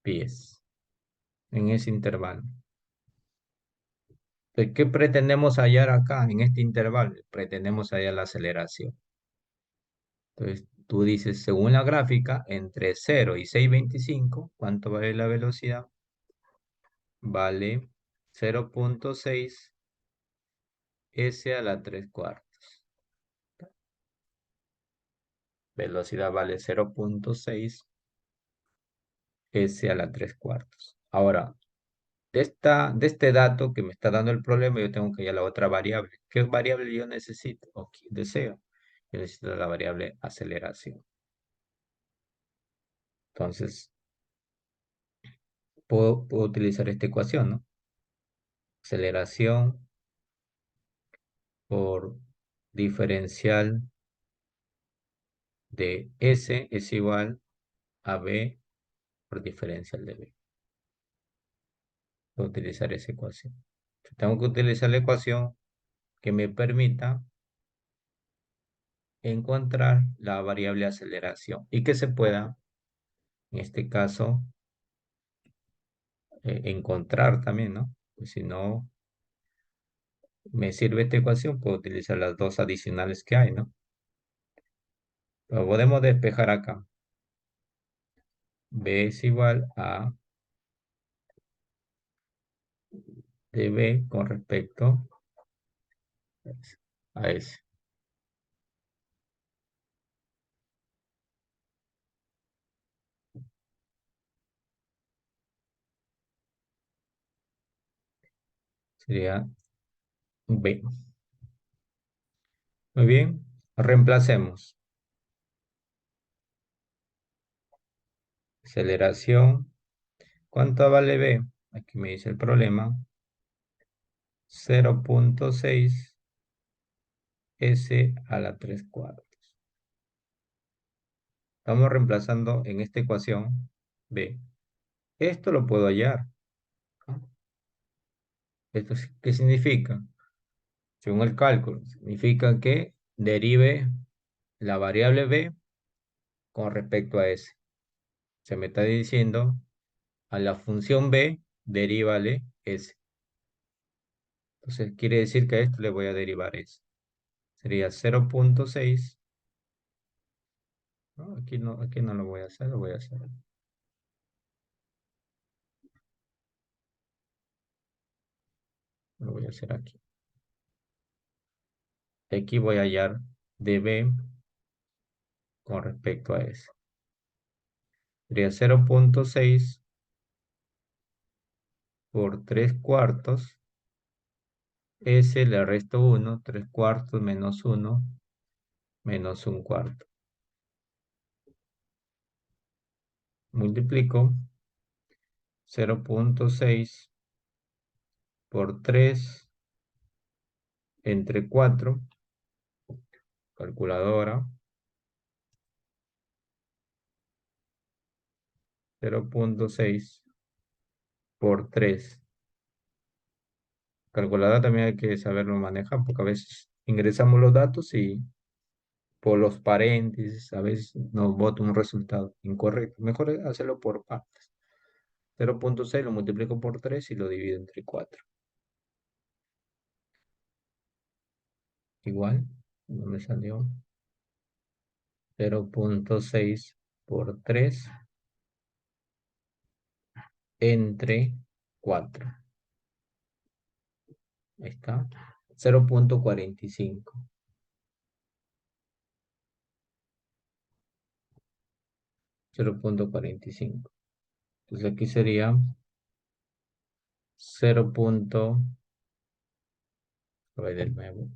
pies en ese intervalo. Entonces, ¿qué pretendemos hallar acá en este intervalo? Pretendemos hallar la aceleración. Entonces, tú dices, según la gráfica, entre 0 y 625, ¿cuánto vale la velocidad? Vale 0.6 s a la 3 cuartos. Velocidad vale 0.6 s a la 3 cuartos. Ahora, de este dato que me está dando el problema, yo tengo que hallar la otra variable. ¿Qué variable yo necesito o deseo? Yo necesito la variable aceleración. Entonces, puedo utilizar esta ecuación, ¿no? Aceleración por diferencial de S es igual a B por diferencial de B. Voy a utilizar esa ecuación. Tengo que utilizar la ecuación que me permita encontrar la variable aceleración y que se pueda, en este caso, encontrar también, ¿no? Pues si no me sirve esta ecuación, puedo utilizar las dos adicionales que hay, ¿no? Lo podemos despejar acá. B es igual a dB con respecto a S. Sería B. Muy bien, reemplacemos. Aceleración. ¿Cuánto vale B? Aquí me dice el problema. 0.6 S a la 3 cuartos. Estamos reemplazando en esta ecuación B. Esto lo puedo hallar, ¿no? ¿Esto qué significa? Según el cálculo, significa que derive la variable B con respecto a S. Se me está diciendo a la función B, derívale S. Entonces quiere decir que a esto le voy a derivar S. Sería 0.6. ¿No? Aquí no lo voy a hacer, lo voy a hacer. Lo voy a hacer aquí. Aquí voy a hallar dB con respecto a S. Sería 0.6 por 3 cuartos. S le resto 1, 3 cuartos menos 1, menos 1 cuarto. Multiplico 0.6 por 3 entre 4, calculadora, 0.6 por 3. Calculadora también hay que saberlo manejar porque a veces ingresamos los datos y por los paréntesis a veces nos bota un resultado incorrecto. Mejor es hacerlo por partes. 0.6 lo multiplico por 3 y lo divido entre 4. igual, no me salió, 0,6 por 3 entre 4. Ahí está, 0,45. 0,45. Entonces aquí sería 0. A ver de nuevo,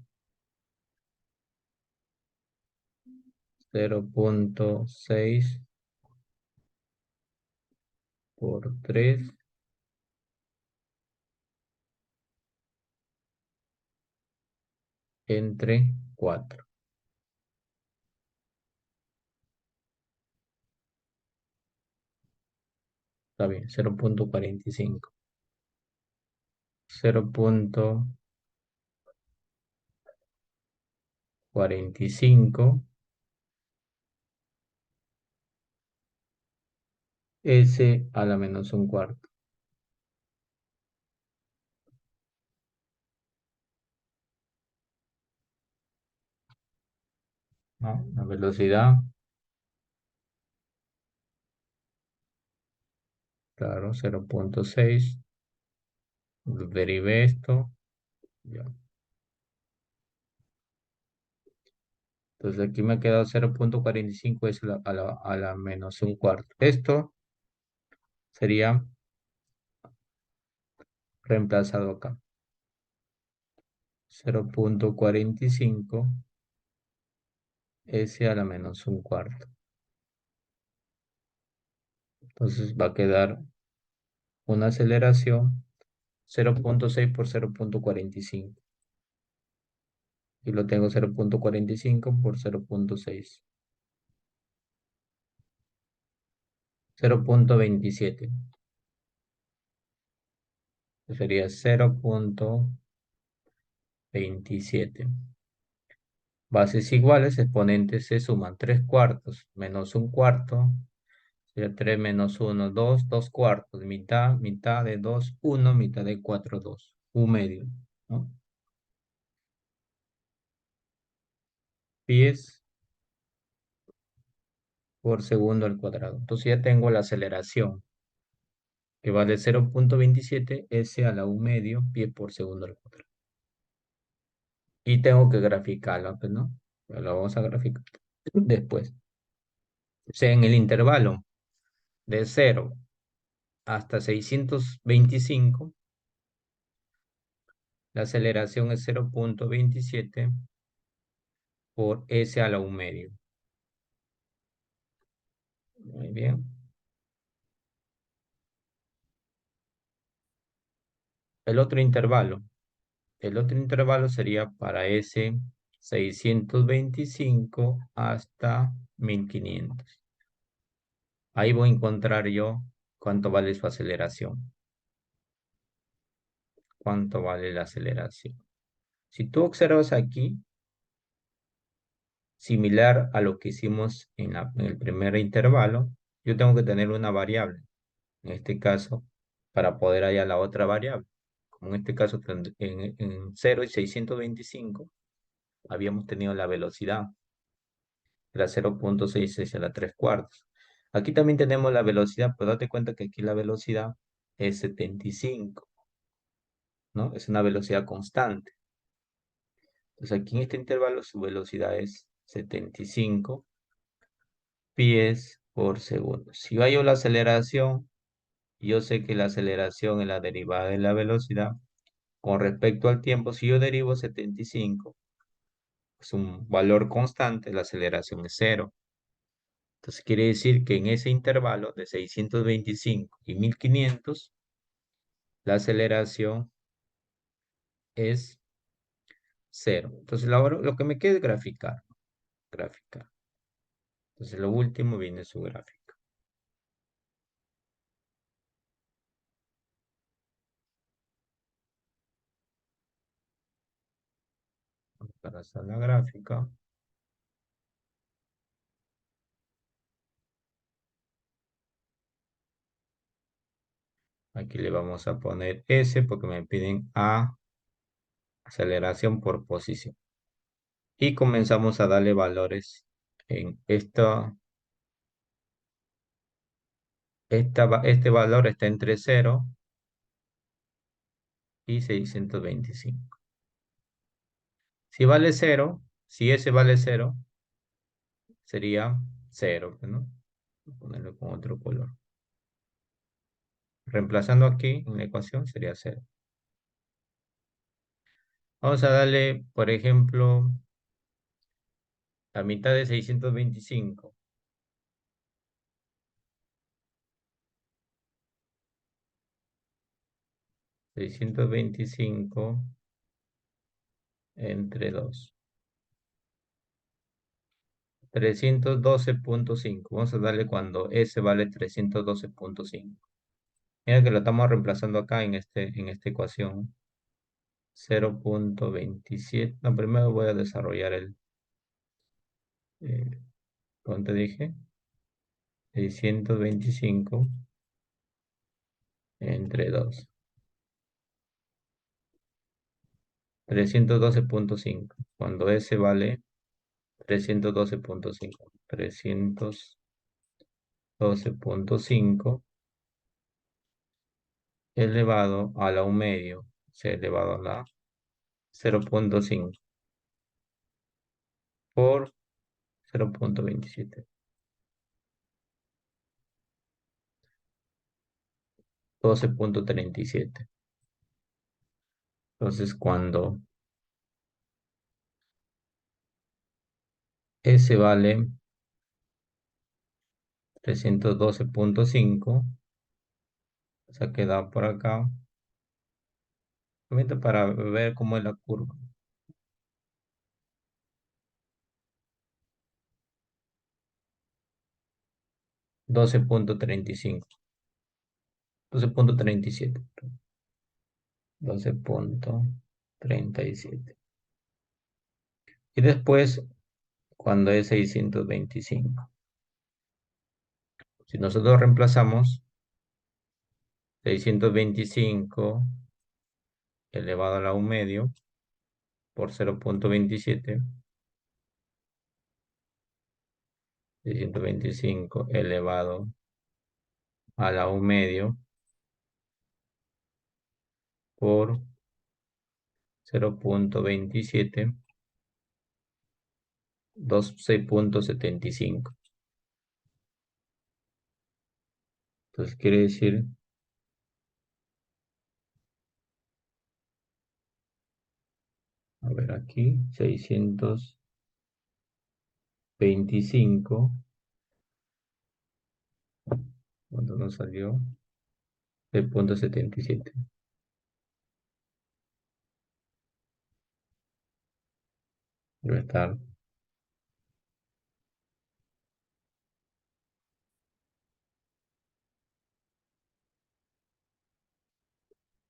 0,6 por 3 entre 4. Está bien, 0,45. 0,45 S a la menos un cuarto. ¿No? La velocidad, claro, 0,6. Derivé esto. Ya. Entonces aquí me ha quedado 0,45 es a la menos un cuarto. Esto sería reemplazado acá. 0,45 S a la menos un cuarto. Entonces va a quedar una aceleración 0,6 por 0,45. Y lo tengo 0,45 por 0,6. 0,27. Sería 0,27. Bases iguales, exponentes se suman. 3 cuartos menos un cuarto. Sería 3 menos uno, 2, 2 cuartos. Mitad, mitad de 2, 1, mitad de 4, 2. Un medio, ¿no? Pies por segundo al cuadrado. Entonces ya tengo la aceleración, que vale 0,27 S a la un medio pie por segundo al cuadrado. Y tengo que graficarla, pues, ¿no? Pero lo vamos a graficar después. O sea, en el intervalo de 0 hasta 625, la aceleración es 0,27 por S a la un medio. Muy bien. El otro intervalo. El otro intervalo sería para S 625 hasta 1500. Ahí voy a encontrar yo cuánto vale su aceleración. Cuánto vale la aceleración. Si tú observas aquí, similar a lo que hicimos en el primer intervalo, yo tengo que tener una variable. En este caso, para poder hallar la otra variable. Como en este caso, en 0 y 625, habíamos tenido la velocidad, era 0,66 a la 3 cuartos. Aquí también tenemos la velocidad, pero date cuenta que aquí la velocidad es 75, ¿no? Es una velocidad constante. Entonces aquí en este intervalo su velocidad es 75 pies por segundo. Si hallo la aceleración, yo sé que la aceleración es la derivada de la velocidad. Con respecto al tiempo, si yo derivo 75, es un valor constante, la aceleración es cero. Entonces quiere decir que en ese intervalo de 625 y 1500, la aceleración es cero. Entonces ahora lo que me queda es graficar. Graficar. Entonces lo último viene su gráfica. Para hacer la gráfica, aquí le vamos a poner S porque me piden A, aceleración por posición. y comenzamos a darle valores en este valor está entre 0 y 625. Si vale 0, si ese vale 0, sería 0, ¿no? Voy a ponerlo con otro color. Reemplazando aquí en la ecuación sería 0. Vamos a darle, por ejemplo, la mitad de 625. 625 entre 2. 312.5. Vamos a darle cuando S vale 312.5. Mira que lo estamos reemplazando acá en esta ecuación. 0.27. No, primero voy a desarrollar eh, ¿cuánto dije? 625 entre 2. 312.5. Cuando S vale 312.5. 312.5 elevado a la 1 medio. O sea, elevado a la 0.5 por 0.27. 12.37. Entonces, cuando S vale 312.5, se ha quedado por acá. Solamente para ver cómo es la curva. 12.35. 12.37. 12.37. Y después, cuando es 625. Si nosotros reemplazamos 625 elevado a la 1 medio por 0.27, 625 elevado a la 1 medio por 0.27, 12.75. Entonces quiere decir, a ver aquí, 625, ¿cuánto nos salió? 6.77. Debe estar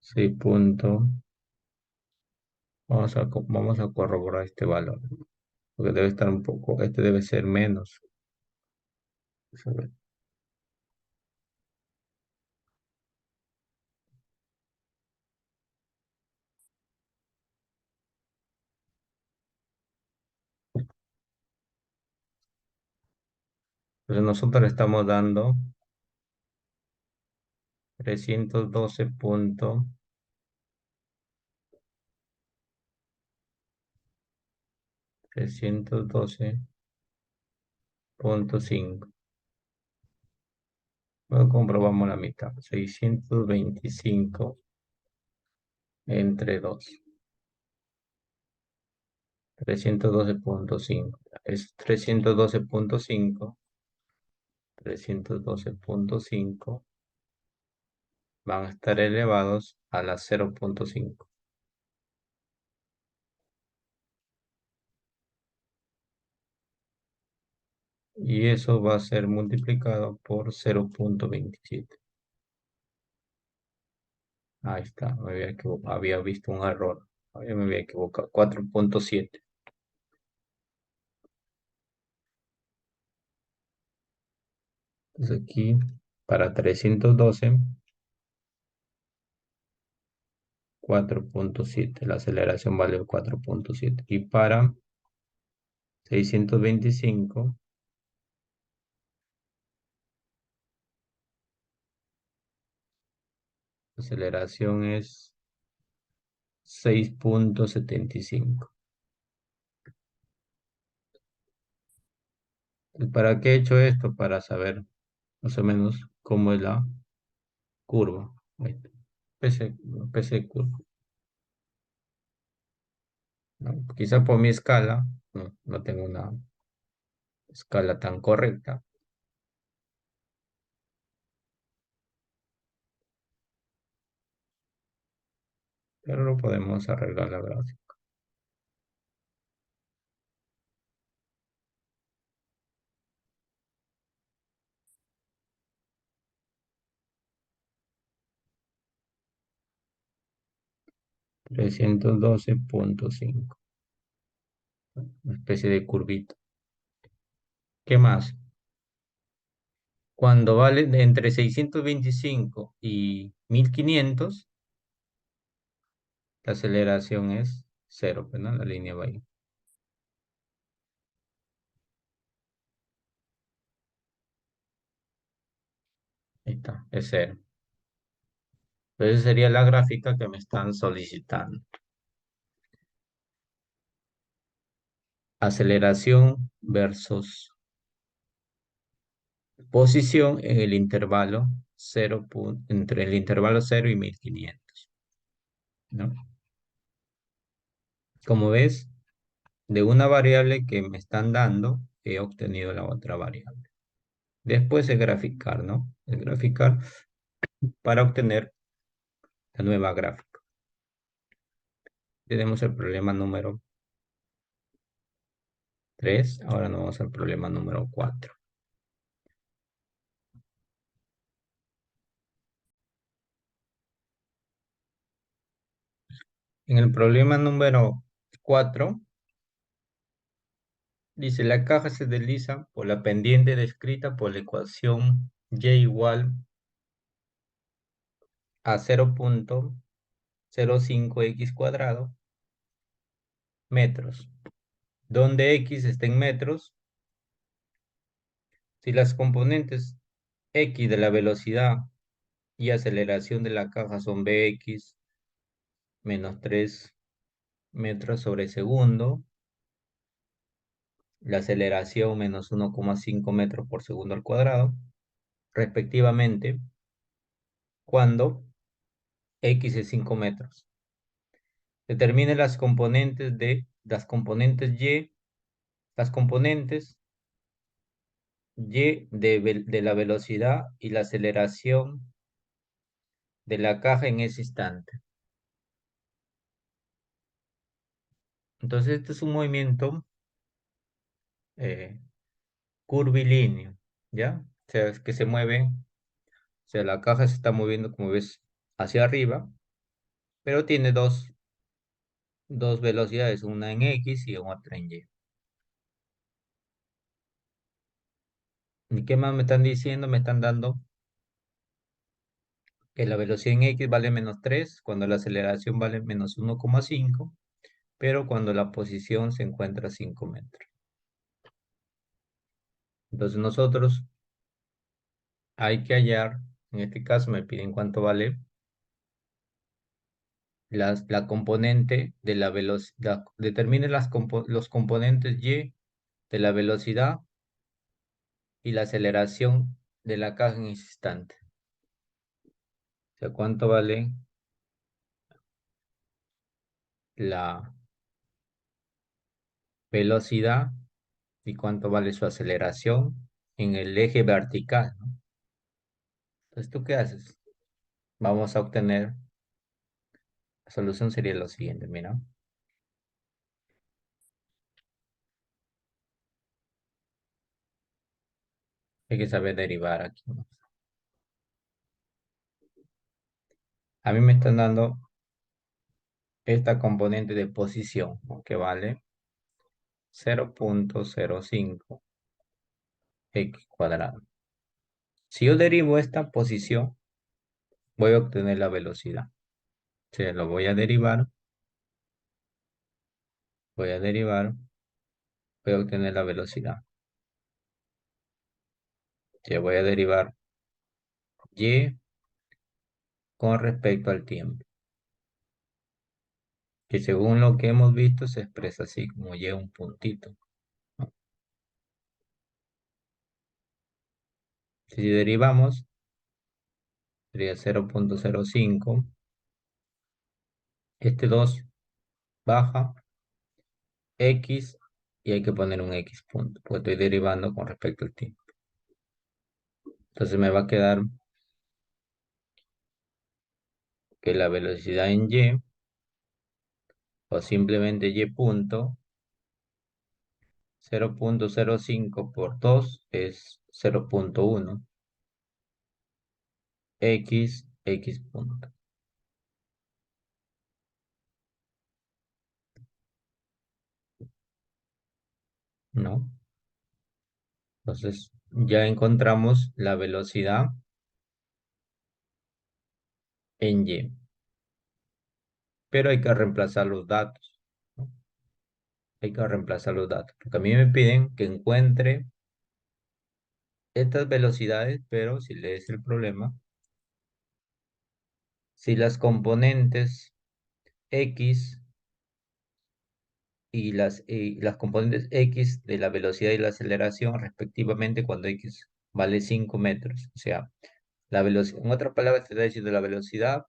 6 puntos. Vamos a corroborar este valor, porque debe estar un poco, este debe ser menos. Vamos a ver. Entonces nosotros le estamos dando 312.5. Luego comprobamos la mitad. 625 entre 2. 312.5. Es 312.5. 312.5 van a estar elevados a la 0.5. Y eso va a ser multiplicado por 0.27. Ahí está, me había equivocado, había visto un error. Me había equivocado. 4.7. Entonces aquí, para 312, 4.7. La aceleración vale 4.7. Y para 625, aceleración es 6,75. ¿Y para qué he hecho esto? Para saber más o menos cómo es la curva. Ahí está. PC, PC curva. ¿No? Quizá por mi escala, no tengo una escala tan correcta, pero lo podemos arreglar la gráfica. 312,5. Una especie de curvita. ¿Qué más? Cuando vale de entre 625 y 1500, la aceleración es cero, pues, ¿no? La línea va ahí. Ahí está, es cero. Entonces sería la gráfica que me están solicitando. Aceleración versus posición en el intervalo entre el intervalo cero y 1500, ¿no? Como ves, de una variable que me están dando, he obtenido la otra variable. Después es graficar, ¿no? Es graficar para obtener la nueva gráfica. Tenemos el problema número 3. Ahora nos vamos al problema número 4. En el problema número 4 dice: la caja se desliza por la pendiente descrita por la ecuación y igual a 0,05x cuadrado metros, donde x está en metros. Si las componentes x de la velocidad y aceleración de la caja son bx menos 3 metros sobre segundo, la aceleración menos 1,5 metros por segundo al cuadrado, respectivamente, cuando x es 5 metros. Determine las componentes y de la velocidad y la aceleración de la caja en ese instante. Entonces, este es un movimiento eh, curvilíneo, ¿ya? O sea, es que se mueve, o sea, la caja se está moviendo, como ves, hacia arriba, pero tiene dos velocidades, una en X y otra en Y. ¿Y qué más me están diciendo? Me están dando que la velocidad en X vale menos 3 cuando la aceleración vale menos 1,5, pero cuando la posición se encuentra a 5 metros. Entonces nosotros hay que hallar, en este caso me piden cuánto vale la componente de la velocidad. Determine los componentes Y de la velocidad y la aceleración de la caja en ese instante. O sea, cuánto vale la velocidad y cuánto vale su aceleración en el eje vertical, ¿no? Entonces, ¿tú qué haces? Vamos a obtener, la solución sería lo siguiente, mira. Hay que saber derivar aquí, ¿no? A mí me están dando esta componente de posición, ¿no? Que vale 0,05 x cuadrado. Si yo derivo esta posición, voy a obtener la velocidad. Se lo voy a derivar, voy a obtener la velocidad. Ya voy a derivar y con respecto al tiempo, que según lo que hemos visto se expresa así, como y un puntito, ¿no? Si derivamos, sería 0,05. Este 2 baja x y hay que poner un x punto, pues estoy derivando con respecto al tiempo. Entonces me va a quedar que la velocidad en y, o simplemente y punto, 0,05 por 2 es 0,1 x punto, ¿no? Entonces ya encontramos la velocidad en y, pero hay que reemplazar los datos, ¿no? Hay que reemplazar los datos, porque a mí me piden que encuentre estas velocidades, pero si lees el problema, si las componentes x y las componentes x de la velocidad y la aceleración respectivamente cuando x vale 5 metros. O sea, la velocidad, en otras palabras, te está diciendo la velocidad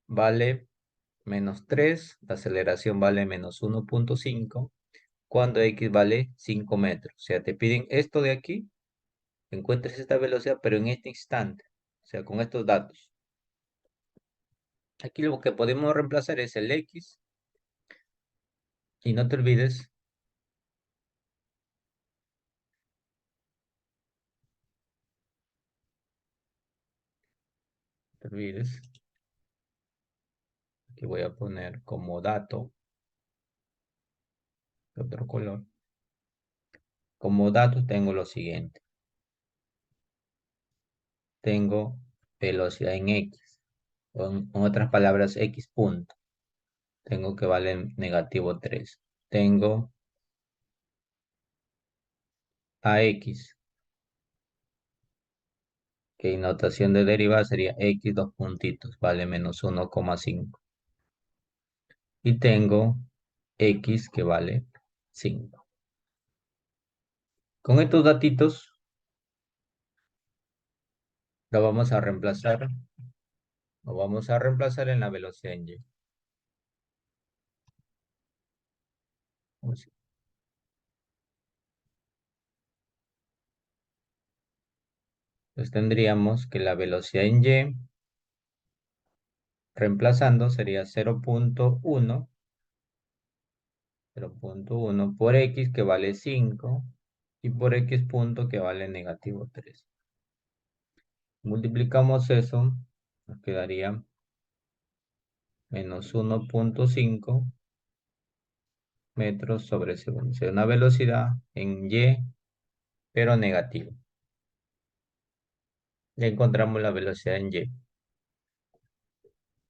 vale -3, la aceleración vale -1,5 cuando x vale 5 metros. O sea, te piden esto de aquí, encuentres esta velocidad, pero en este instante, o sea, con estos datos. Aquí lo que podemos reemplazar es el x y no te olvides, que voy a poner como dato de otro color. Como datos tengo lo siguiente. Tengo velocidad en x, o en otras palabras, x punto. Tengo que vale -3. Tengo ax, que en notación de derivada sería x dos puntitos, vale -1,5. Y tengo x que vale 5. Con estos datitos lo vamos a reemplazar en la velocidad en y. Entonces tendríamos que la velocidad en y, reemplazando, sería 0,1 por x que vale 5 y por x punto que vale -3. Multiplicamos eso, nos quedaría -1,5 metros sobre segundo. O sea, una velocidad en y, pero negativa. Ya encontramos la velocidad en y.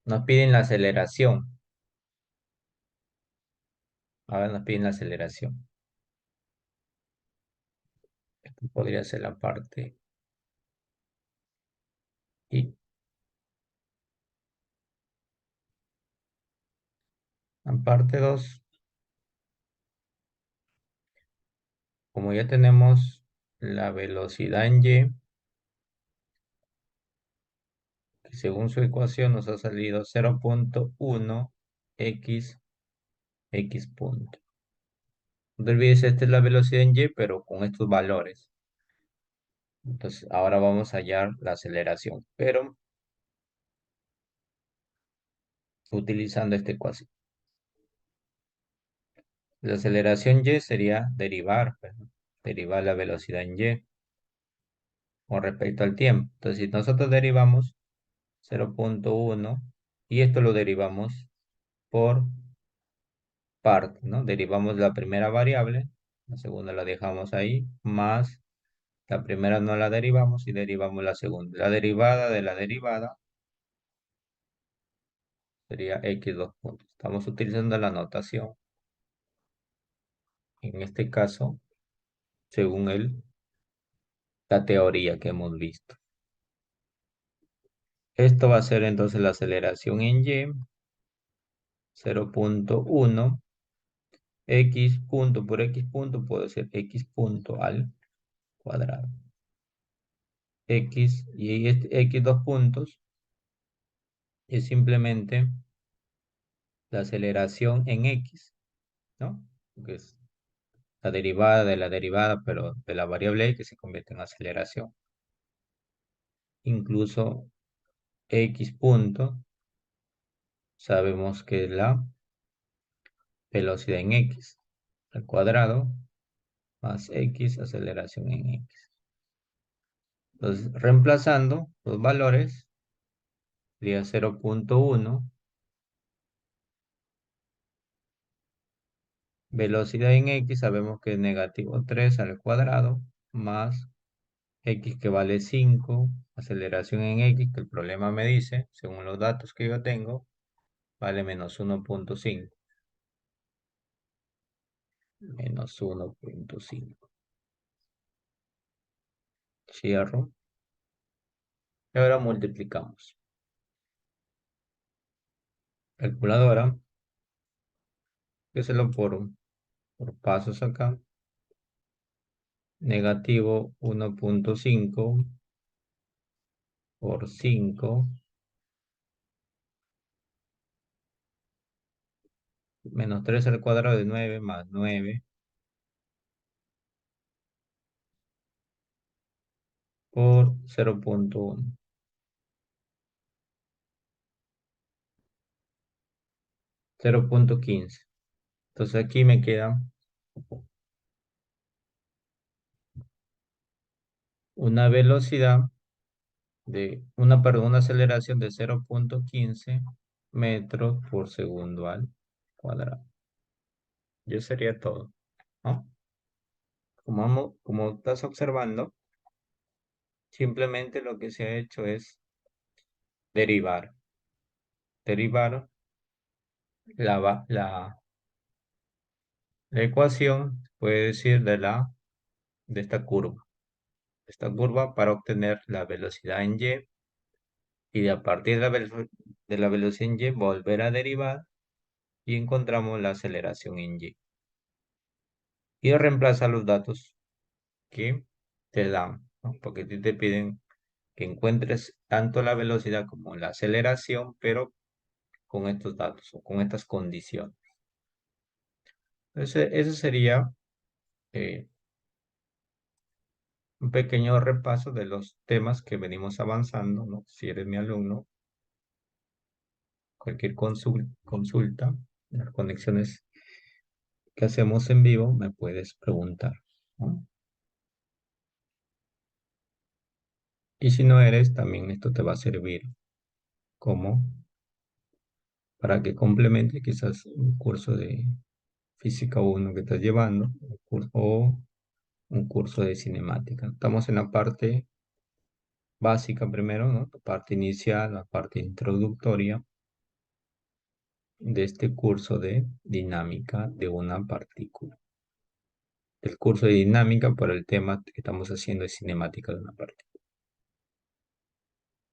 Nos piden la aceleración. Ahora nos piden la aceleración. Esto podría ser la parte y la parte 2. Como ya tenemos la velocidad en y, que según su ecuación nos ha salido 0,1 x punto. No te olvides, esta es la velocidad en y, pero con estos valores. Entonces, ahora vamos a hallar la aceleración, pero utilizando esta ecuación. La aceleración y sería derivar, pues, ¿no? Derivar la velocidad en y con respecto al tiempo. Entonces, si nosotros derivamos 0,1 y esto lo derivamos por parte, ¿no? Derivamos la primera variable, la segunda la dejamos ahí, más la primera no la derivamos y derivamos la segunda. La derivada de la derivada sería x dos puntos. Estamos utilizando la notación en este caso, según la teoría que hemos visto. Esto va a ser entonces la aceleración en Y, 0.1, x punto por x punto puede ser x punto al cuadrado. X y x dos puntos es simplemente la aceleración en x, ¿no? Que es la derivada de la derivada, pero de la variable y que se convierte en aceleración. Incluso x punto, sabemos que es la velocidad en x al cuadrado más x aceleración en x. Entonces, reemplazando los valores, sería 0.1 velocidad en x, sabemos que es negativo 3 al cuadrado más x que vale 5, aceleración en x, que el problema me dice, según los datos que yo tengo, vale menos 1.5. Menos 1.5. Cierro. Y ahora multiplicamos. Calculadora, que se lo por pasos acá. Negativo 1.5 por 5 menos 3 al cuadrado de 9 más 9 por 0.1. 0.15. Entonces aquí me queda una velocidad una aceleración de 0.15 metros por segundo al cuadrado. Yo sería todo, ¿no? Como estás observando, simplemente lo que se ha hecho es derivar. Derivar la ecuación, puede decir, de esta curva. Esta curva para obtener la velocidad en Y y de a partir de la velocidad en Y volver a derivar y encontramos la aceleración en Y. Y reemplaza los datos que te dan, ¿no? Porque te piden que encuentres tanto la velocidad como la aceleración, pero con estos datos o con estas condiciones. Ese sería eh, un pequeño repaso de los temas que venimos avanzando, ¿no? Si eres mi alumno, cualquier consulta, las conexiones que hacemos en vivo, me puedes preguntar, ¿no? Y si no eres, también esto te va a servir como para que complemente quizás un curso de física 1 que estás llevando o un curso de cinemática. Estamos en la parte básica primero, ¿no? La parte inicial, la parte introductoria de este curso de dinámica de una partícula. El curso de dinámica por el tema que estamos haciendo de cinemática de una partícula.